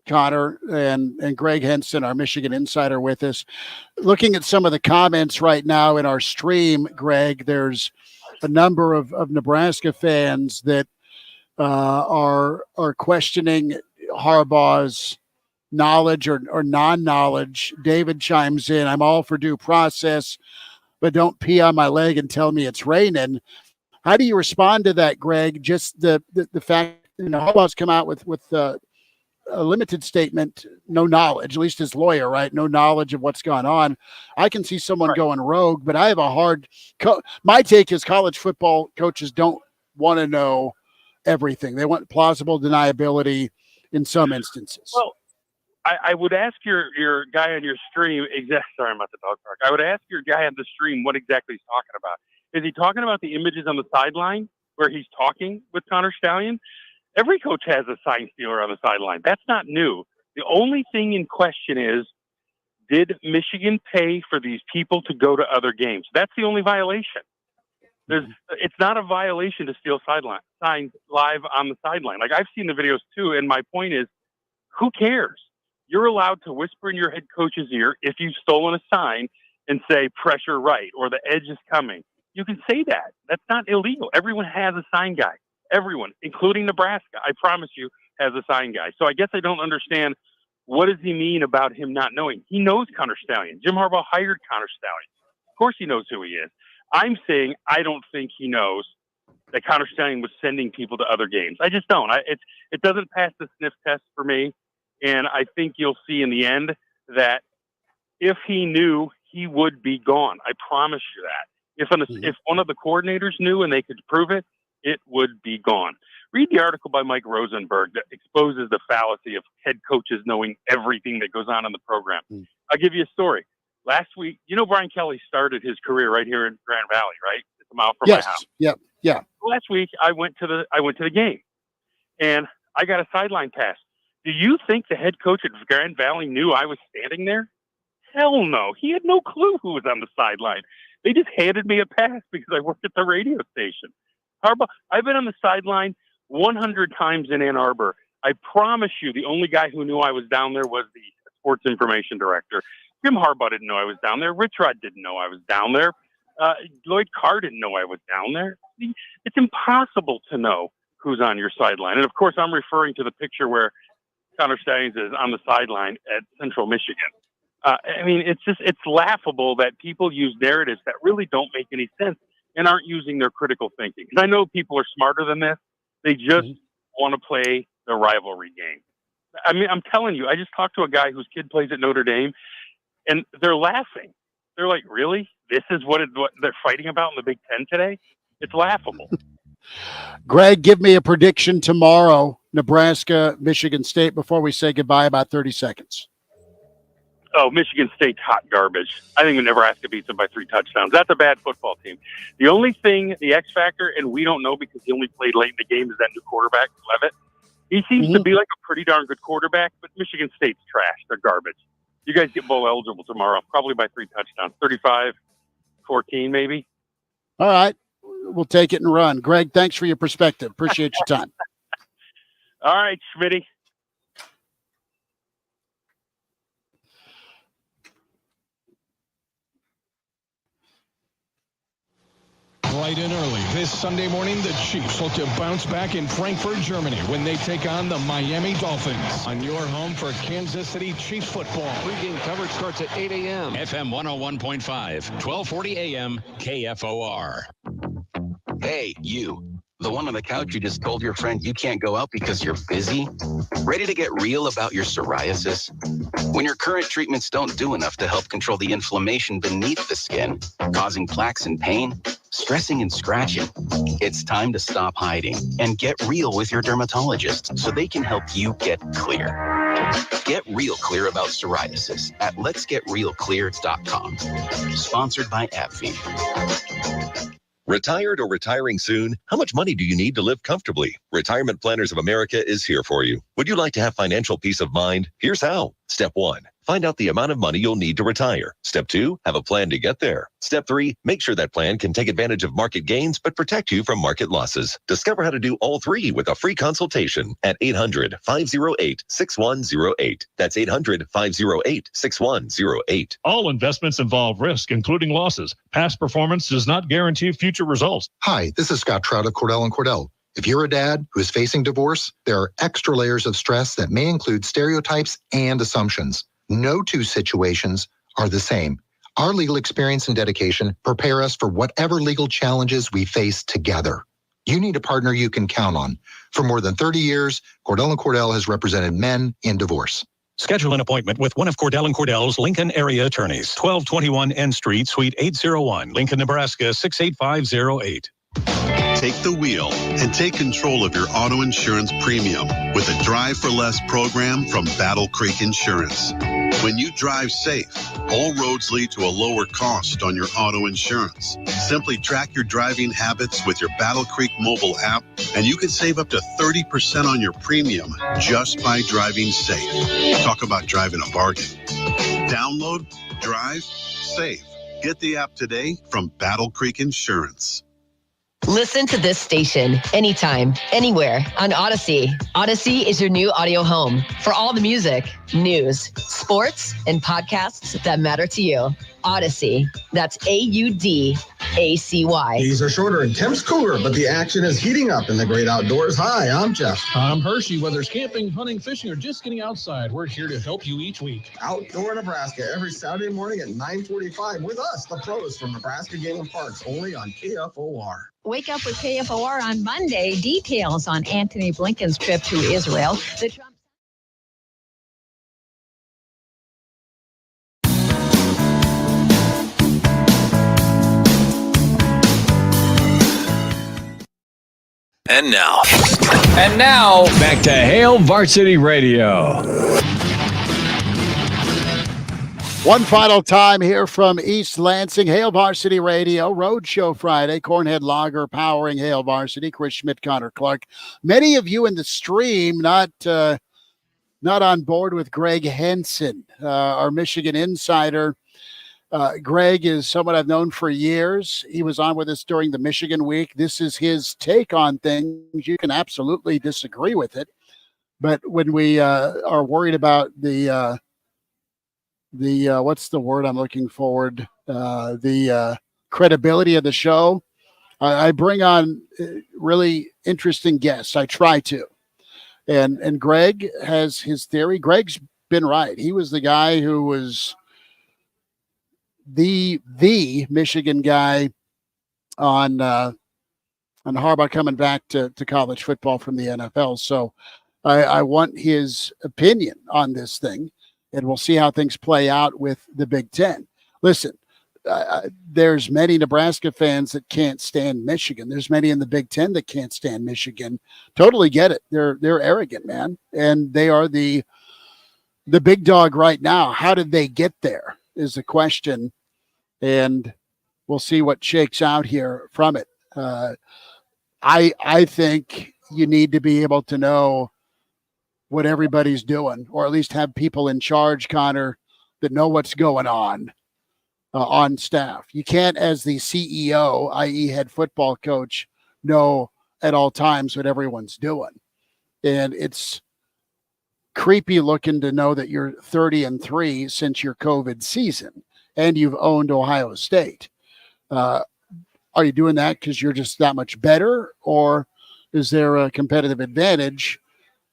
Connor, and Gregg Henson, our Michigan insider, with us. Looking at some of the comments right now in our stream, Greg, there's a number of Nebraska fans that are questioning Harbaugh's knowledge or non-knowledge. David chimes in, I'm all for due process, but don't pee on my leg and tell me it's raining. How do you respond to that, Greg? Just the fact, Harbaugh's come out with a limited statement, no knowledge, at least his lawyer, right? No knowledge of what's gone on. I can see someone going rogue, but I have a hard my take is college football coaches don't want to know everything. They want plausible deniability in some instances. Well, I would ask your guy on your stream, sorry about the dog park. I would ask your guy on the stream what exactly he's talking about. Is he talking about the images on the sideline where he's talking with Connor Stallion? Every coach has a sign stealer on the sideline. That's not new. The only thing in question is, did Michigan pay for these people to go to other games? That's the only violation. It's not a violation to steal signs live on the sideline. Like, I've seen the videos too, and my point is, who cares? You're allowed to whisper in your head coach's ear if you've stolen a sign and say pressure right or the edge is coming. You can say that. That's not illegal. Everyone has a sign guy. Everyone, including Nebraska, I promise you, has a sign guy. So I guess I don't understand, what does he mean about him not knowing? He knows Connor Stallion. Jim Harbaugh hired Connor Stallion. Of course he knows who he is. I'm saying I don't think he knows that Connor Stallion was sending people to other games. I just don't. It doesn't pass the sniff test for me. And I think you'll see in the end that if he knew, he would be gone. I promise you that. If one of the coordinators knew and they could prove it, it would be gone. Read the article by Mike Rosenberg that exposes the fallacy of head coaches knowing everything that goes on in the program. I'll give you a story. Last week, Brian Kelly started his career right here in Grand Valley, right? It's a mile from my house. Yep. Yeah. Last week, I went to the game, and I got a sideline pass. Do you think the head coach at Grand Valley knew I was standing there? Hell no. He had no clue who was on the sideline. They just handed me a pass because I worked at the radio station. Harbaugh, I've been on the sideline 100 times in Ann Arbor. I promise you, the only guy who knew I was down there was the sports information director. Jim Harbaugh didn't know I was down there. Rich Rod didn't know I was down there. Lloyd Carr didn't know I was down there. It's impossible to know who's on your sideline. And, of course, I'm referring to the picture where Connor Stallions is on the sideline at Central Michigan. It's laughable that people use narratives that really don't make any sense and aren't using their critical thinking. Because I know people are smarter than this. They just want to play the rivalry game. I mean, I'm telling you, I just talked to a guy whose kid plays at Notre Dame, and they're laughing. They're like, really? This is what they're fighting about in the Big Ten today? It's laughable. Greg, give me a prediction tomorrow, Nebraska, Michigan State, before we say goodbye, about 30 seconds. Oh, Michigan State's hot garbage. I think Nebraska beats them by 3 touchdowns. That's a bad football team. The only thing, the X factor, and we don't know because he only played late in the game, is that new quarterback, Levitt. He seems to be like a pretty darn good quarterback, but Michigan State's trash. They're garbage. You guys get bowl eligible tomorrow, probably by 3 touchdowns, 35-14 maybe. All right. We'll take it and run. Greg, thanks for your perspective. Appreciate your time. All right, Schmitty. Bright and early this Sunday morning, the Chiefs look to bounce back in Frankfurt, Germany when they take on the Miami Dolphins. On your home for Kansas City Chiefs football. Pre-game coverage starts at 8 a.m. FM 101.5, 1240 a.m. KFOR. Hey, you. The one on the couch you just told your friend you can't go out because you're busy? Ready to get real about your psoriasis? When your current treatments don't do enough to help control the inflammation beneath the skin, causing plaques and pain, stressing and scratching, it's time to stop hiding and get real with your dermatologist so they can help you get clear. Get real clear about psoriasis at letsgetrealclear.com. Sponsored by AbbVie. Retired or retiring soon? How much money do you need to live comfortably? Retirement Planners of America is here for you. Would you like to have financial peace of mind? Here's how. Step 1. Find out the amount of money you'll need to retire. Step 2, have a plan to get there. Step 3, make sure that plan can take advantage of market gains but protect you from market losses. Discover how to do all three with a free consultation at 800-508-6108. That's 800-508-6108. All investments involve risk, including losses. Past performance does not guarantee future results. Hi, this is Scott Trout of Cordell & Cordell. If you're a dad who is facing divorce, there are extra layers of stress that may include stereotypes and assumptions. No two situations are the same. Our legal experience and dedication prepare us for whatever legal challenges we face together. You need a partner you can count on. For more than 30 years, Cordell & Cordell has represented men in divorce. Schedule an appointment with one of Cordell & Cordell's Lincoln area attorneys. 1221 N Street, Suite 801, Lincoln, Nebraska 68508. Take the wheel and take control of your auto insurance premium with a Drive for Less program from Battle Creek Insurance. When you drive safe, all roads lead to a lower cost on your auto insurance. Simply track your driving habits with your Battle Creek mobile app, and you can save up to 30% on your premium just by driving safe. Talk about driving a bargain. Download, drive, save. Get the app today from Battle Creek Insurance. Listen to this station anytime, anywhere on Odyssey. Odyssey is your new audio home for all the music, news, sports, and podcasts that matter to you. Odyssey. That's AUDACY. Days are shorter and temps cooler, but the action is heating up in the great outdoors. Hi, I'm Jeff. I'm Hershey. Whether it's camping, hunting, fishing, or just getting outside, we're here to help you each week. Outdoor Nebraska every Saturday morning at 9:45 with us, the pros from Nebraska Game and Parks, only on KFOR. Wake up with KFOR on Monday. Details on Antony Blinken's trip to Israel. The Trump And now, back to Hail Varsity Radio. One final time here from East Lansing, Hail Varsity Radio, Roadshow Friday, Cornhead Lager powering Hail Varsity, Chris Schmidt, Connor Clark. Many of you in the stream not on board with Gregg Henson, our Michigan insider. Greg is someone I've known for years. He was on with us during the Michigan week. This is his take on things. You can absolutely disagree with it. But when we are worried about the what's the word I'm looking forward, the credibility of the show, I bring on really interesting guests. I try to. And Greg has his theory. Greg's been right. He was the guy who was the Michigan guy on Harbaugh coming back to college football from the NFL. So I want his opinion on this thing, and we'll see how things play out with the Big Ten. Listen, there's many Nebraska fans that can't stand Michigan. There's many in the Big Ten that can't stand Michigan. Totally get it. They're arrogant, man, and they are the big dog right now. How did they get there is the question, and we'll see what shakes out here from it. I think you need to be able to know what everybody's doing, or at least have people in charge, Connor, that know what's going on staff. You can't, as the CEO, i.e. head football coach, know at all times what everyone's doing. And it's creepy looking to know that you're 30-3 since your COVID season and you've owned Ohio State. Are you doing that because you're just that much better, or is there a competitive advantage?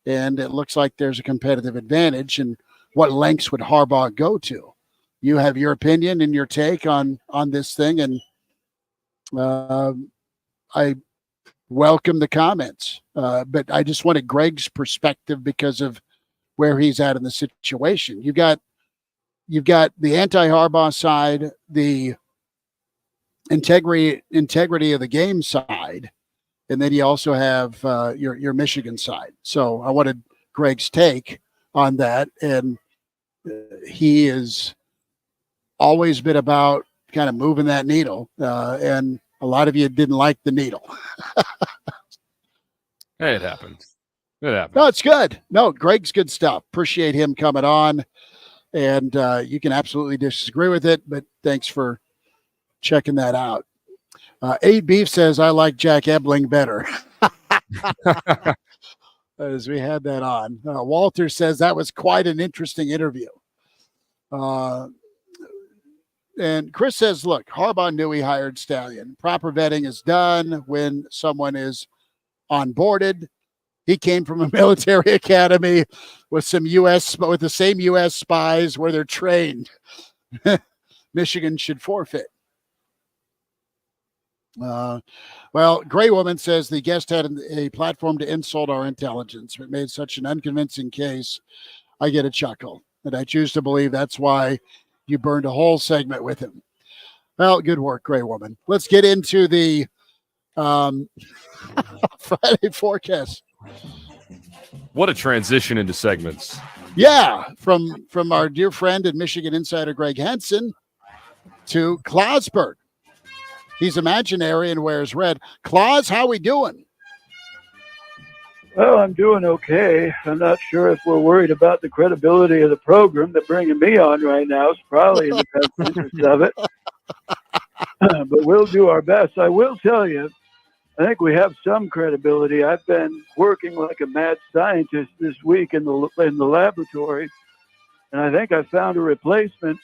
And it looks like there's a competitive advantage. And what lengths would Harbaugh go to? You have your opinion and your take on this thing, and I welcome the comments. But I just wanted Greg's perspective because of where he's at in the situation. You've got the anti-Harbaugh side, the integrity of the game side, and then you also have your Michigan side. So I wanted Greg's take on that, and he has always been about kind of moving that needle, and A lot of you didn't like the needle. Hey, it happens. It happens. No, it's good. No, Greg's good stuff. Appreciate him coming on. And you can absolutely disagree with it, but thanks for checking that out. 8 Beef says, I like Jack Ebling better. As we had that on. Walter says that was quite an interesting interview. And Chris says, look, Harbaugh knew he hired Stallion. Proper vetting is done when someone is onboarded. He came from a military academy with the same U.S. spies where they're trained. Michigan should forfeit. Well, Gray Woman says the guest had a platform to insult our intelligence. It made such an unconvincing case. I get a chuckle, and I choose to believe that's why you burned a whole segment with him. Well, good work, Gray Woman. Let's get into the Friday forecast. What a transition into segments. Yeah, from our dear friend and Michigan Insider Gregg Henson to Clauseborne. He's imaginary and wears red. Claus, how we doing? Well, I'm doing okay. I'm not sure if we're worried about the credibility of the program. They're bringing me on right now. It's probably in the best interest of it. But we'll do our best. I will tell you, I think we have some credibility. I've been working like a mad scientist this week in the laboratory, and I think I found a replacement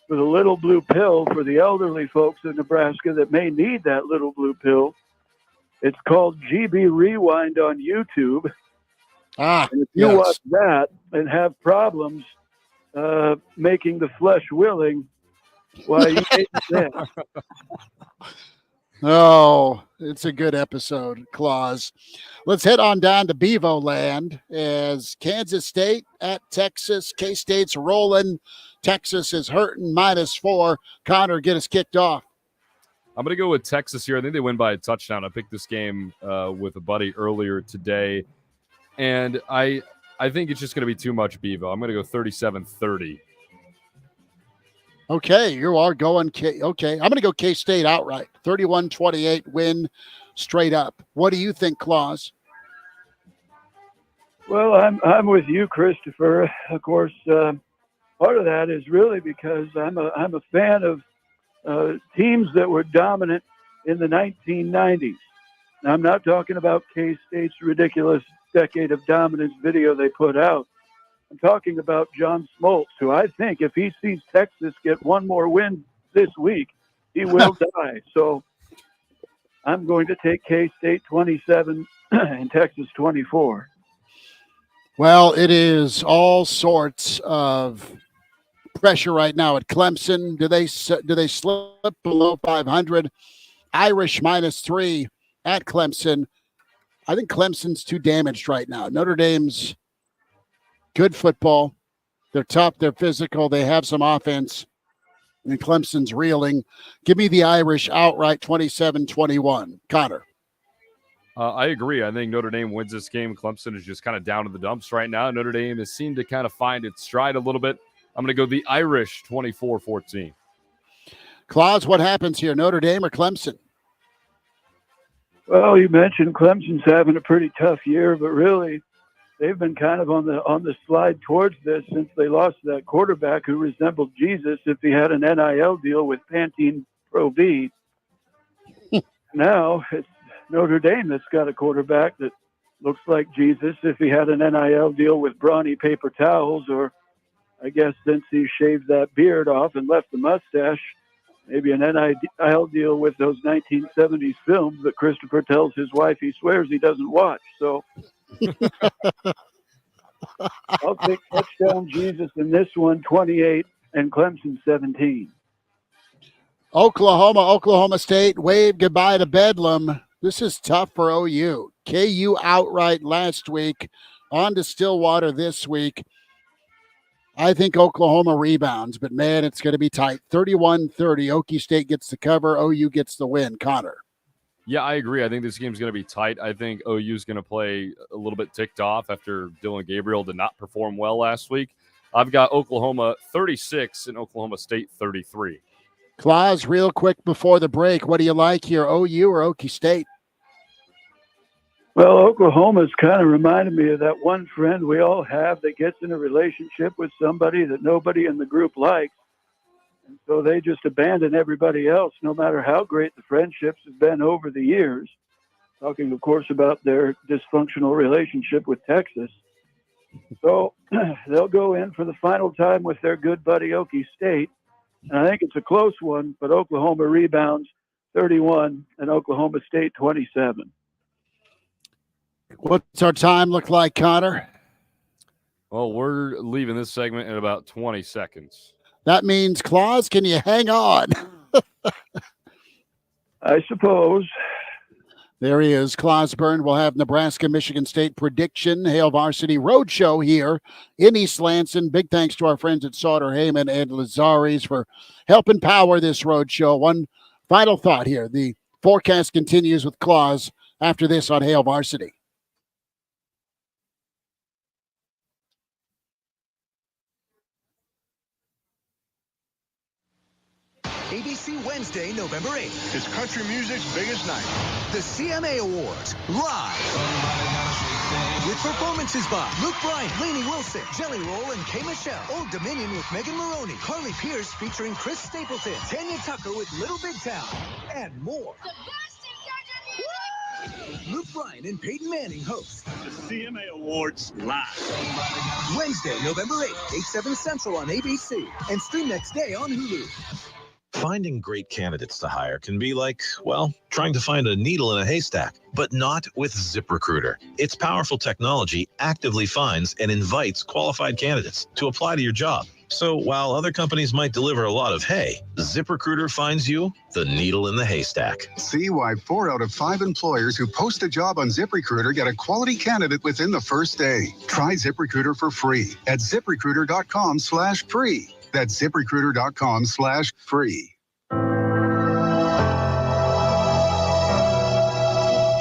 for the little blue pill for the elderly folks in Nebraska that may need that little blue pill. It's called GB Rewind on YouTube. And if you watch that and have problems making the flesh willing, why you take that. Oh, it's a good episode, Claus. Let's head on down to Bevo land as Kansas State at Texas. K-State's rolling. Texas is hurting, -4. Connor, get us kicked off. I'm going to go with Texas here. I think they win by a touchdown. I picked this game with a buddy earlier today, and I think it's just going to be too much Bevo. I'm going to go 37-30. Okay, you are going okay. I'm going to go K-State outright. 31-28 win straight up. What do you think, Claus? Well, I'm with you, Christopher. Of course, part of that is really because I'm a fan of teams that were dominant in the 1990s. Now, I'm not talking about K-State's ridiculous decade of dominance video they put out. I'm talking about John Smoltz, who I think if he sees Texas get one more win this week, he will die. So I'm going to take K-State 27 and Texas 24. Well, it is all sorts of pressure right now at Clemson. Do they slip below 500? Irish -3 at Clemson. I think Clemson's too damaged right now. Notre Dame's good football. They're tough. They're physical. They have some offense. And Clemson's reeling. Give me the Irish outright 27-21. Connor. I agree. I think Notre Dame wins this game. Clemson is just kind of down in the dumps right now. Notre Dame has seemed to kind of find its stride a little bit. I'm going to go the Irish 24-14. Claus, what happens here, Notre Dame or Clemson? Well, you mentioned Clemson's having a pretty tough year, but really they've been kind of on the slide towards this since they lost that quarterback who resembled Jesus if he had an NIL deal with Pantene Pro V. Now it's Notre Dame that's got a quarterback that looks like Jesus if he had an NIL deal with Brawny Paper Towels, or I guess since he shaved that beard off and left the mustache, maybe an NIL deal with those 1970s films that Christopher tells his wife he swears he doesn't watch. So I'll take touchdown Jesus in this one, 28, and Clemson 17. Oklahoma State, wave goodbye to Bedlam. This is tough for OU. KU outright last week, on to Stillwater this week. I think Oklahoma rebounds, but, man, it's going to be tight. 31-30, Okie State gets the cover, OU gets the win. Connor. Yeah, I agree. I think this game's going to be tight. I think OU is going to play a little bit ticked off after Dylan Gabriel did not perform well last week. I've got Oklahoma 36 and Oklahoma State 33. Claus, real quick before the break, what do you like here, OU or Okie State? Well, Oklahoma's kind of reminded me of that one friend we all have that gets in a relationship with somebody that nobody in the group likes. And so they just abandon everybody else, no matter how great the friendships have been over the years. Talking, of course, about their dysfunctional relationship with Texas. So they'll go in for the final time with their good buddy Okie State. And I think it's a close one, but Oklahoma rebounds 31 and Oklahoma State 27. What's our time look like, Connor? Well, we're leaving this segment in about 20 seconds. That means, Claus, can you hang on? I suppose. There he is. Clauseborne will have Nebraska-Michigan State prediction. Hail Varsity Roadshow here in East Lansing. Big thanks to our friends at Sauter Heyman and Lazaris for helping power this roadshow. One final thought here. The forecast continues with Claus after this on Hail Varsity. ABC Wednesday, November 8th. It's country music's biggest night. The CMA Awards, live. With performances by Luke Bryan, Lainey Wilson, Jelly Roll, and Kay Michelle. Old Dominion with Megan Maroney. Carly Pierce featuring Chris Stapleton. Tanya Tucker with Little Big Town. And more. Luke Bryan and Peyton Manning host The CMA Awards live. Wednesday, November 8th, 8/7 Central on ABC. And stream next day on Hulu. Finding great candidates to hire can be like, well, trying to find a needle in a haystack, but not with ZipRecruiter. Its powerful technology actively finds and invites qualified candidates to apply to your job. So while other companies might deliver a lot of hay, ZipRecruiter finds you the needle in the haystack. See why 4 out of 5 employers who post a job on ZipRecruiter get a quality candidate within the first day. Try ZipRecruiter for free at ZipRecruiter.com/free. That's ZipRecruiter.com/free.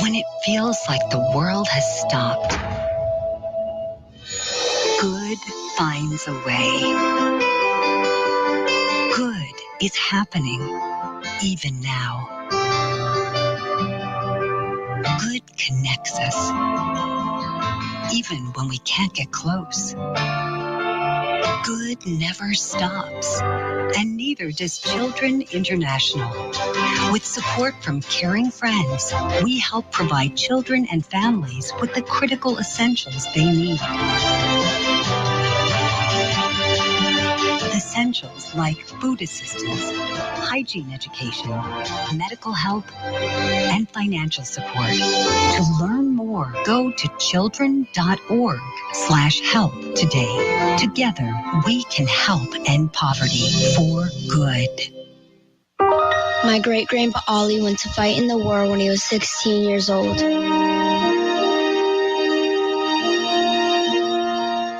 When it feels like the world has stopped, good finds a way. Good is happening, even now. Good connects us, even when we can't get close. Good never stops, and neither does Children International. With support from caring friends, we help provide children and families with the critical essentials they need. Essentials like food assistance, hygiene education, medical help, and financial support. To learn more, go to children.org/help today. Together, we can help end poverty for good. My great-grandpa Ollie went to fight in the war when he was 16 years old.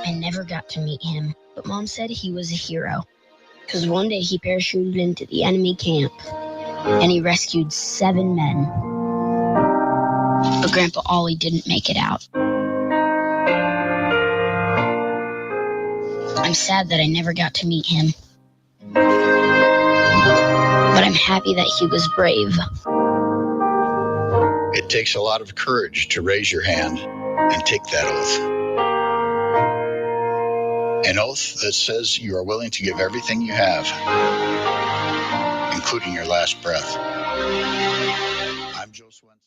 I never got to meet him, but Mom said he was a hero. Because one day he parachuted into the enemy camp, and he rescued 7 men. But Grandpa Ollie didn't make it out. I'm sad that I never got to meet him. But I'm happy that he was brave. It takes a lot of courage to raise your hand and take that oath. An oath that says you are willing to give everything you have, including your last breath. I'm Joe Swenson.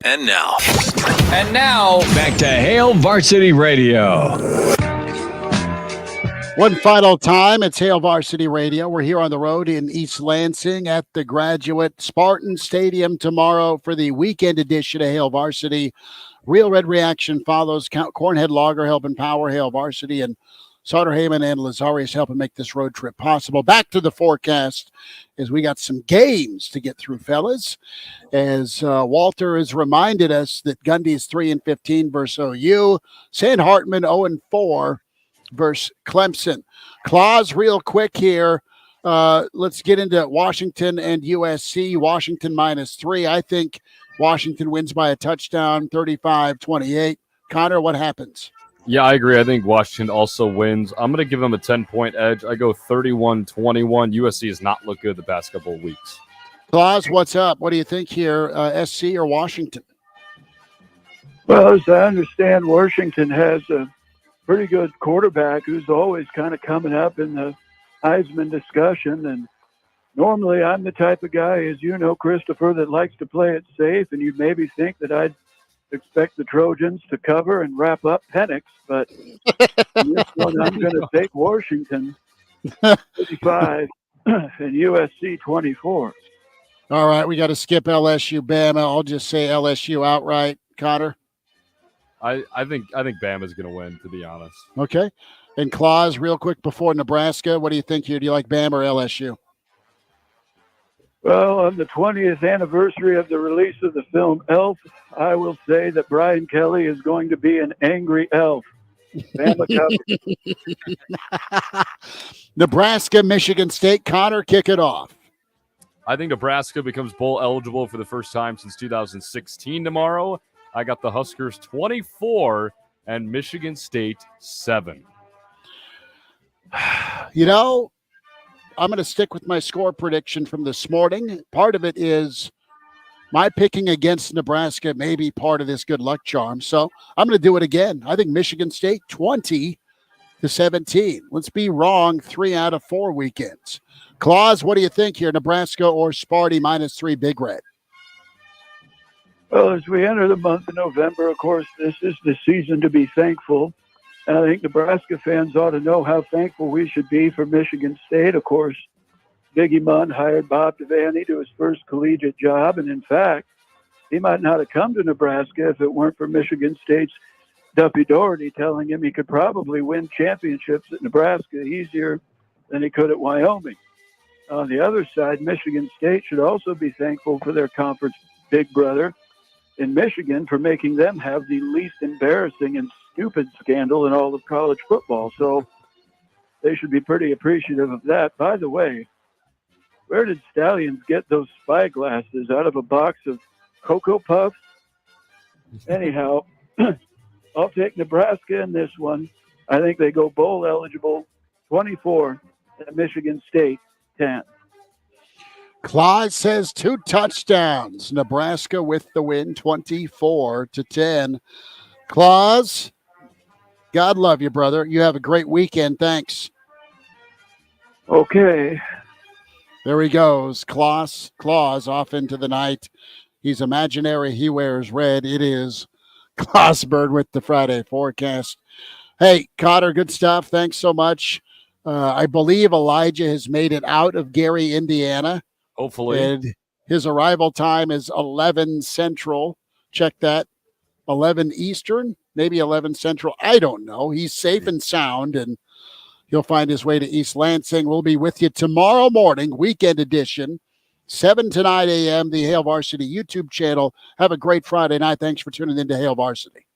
And now, back to Hail Varsity Radio. One final time, it's Hail Varsity Radio. We're here on the road in East Lansing at the Graduate Spartan Stadium tomorrow for the weekend edition of Hail Varsity. Real Red Reaction follows. Cornhead Lager helping power Hail Varsity, and Sauter Heyman and Lazaris helping make this road trip possible. Back to the forecast as we got some games to get through, fellas. As Walter has reminded us that Gundy's 3-15 versus OU. Sam Hartman 0-4 versus Clemson. Claus, real quick here. Let's get into Washington and USC. Washington -3. I think Washington wins by a touchdown, 35-28. Connor, what happens? Yeah, I agree. I think Washington also wins. I'm going to give them a 10-point edge. I go 31-21. USC has not looked good the past couple of weeks. Claus, what's up? What do you think here, SC or Washington? Well, as I understand, Washington has a pretty good quarterback who's always kind of coming up in the Heisman discussion. And normally I'm the type of guy, as you know, Christopher, that likes to play it safe. And you'd maybe think that I'd expect the Trojans to cover and wrap up Penix. But in this one, I'm going to take Washington 55 and USC 24. All right, we got to skip LSU, Bama. I'll just say LSU outright. Connor? I think Bama's going to win, to be honest. Okay. And Claus, real quick before Nebraska, what do you think here? Do you like Bama or LSU? Well, on the 20th anniversary of the release of the film Elf, I will say that Brian Kelly is going to be an angry elf. Nebraska-Michigan State. Connor, kick it off. I think Nebraska becomes bowl eligible for the first time since 2016 tomorrow. I got the Huskers 24 and Michigan State 7. You know, I'm going to stick with my score prediction from this morning. Part of it is my picking against Nebraska may be part of this good luck charm. So I'm going to do it again. I think Michigan State 20-17. Let's be wrong 3 out of 4 weekends. Claus, what do you think here? Nebraska or Sparty -3 Big Red? Well, as we enter the month of November, of course, this is the season to be thankful. And I think Nebraska fans ought to know how thankful we should be for Michigan State. Of course, Biggie Munn hired Bob Devaney to his first collegiate job. And in fact, he might not have come to Nebraska if it weren't for Michigan State's Duffy Doherty telling him he could probably win championships at Nebraska easier than he could at Wyoming. On the other side, Michigan State should also be thankful for their conference big brother in Michigan for making them have the least embarrassing and stupid scandal in all of college football. So they should be pretty appreciative of that. By the way, where did Stallions get those spyglasses? Out of a box of Cocoa Puffs? Anyhow, I'll take Nebraska in this one. I think they go bowl eligible 24 and Michigan State 10. Claus says 2 touchdowns. Nebraska with the win, 24-10. Claus, God love you, brother. You have a great weekend. Thanks. Okay. There he goes. Claus off into the night. He's imaginary. He wears red. It is Clauseborne with the Friday forecast. Hey, Cotter, good stuff. Thanks so much. I believe Elijah has made it out of Gary, Indiana. Hopefully. And his arrival time is 11 Central. Check that. 11 Eastern, maybe 11 Central. I don't know. He's safe and sound, and he'll find his way to East Lansing. We'll be with you tomorrow morning, weekend edition, 7 to 9 a.m., the Hail Varsity YouTube channel. Have a great Friday night. Thanks for tuning in to Hail Varsity.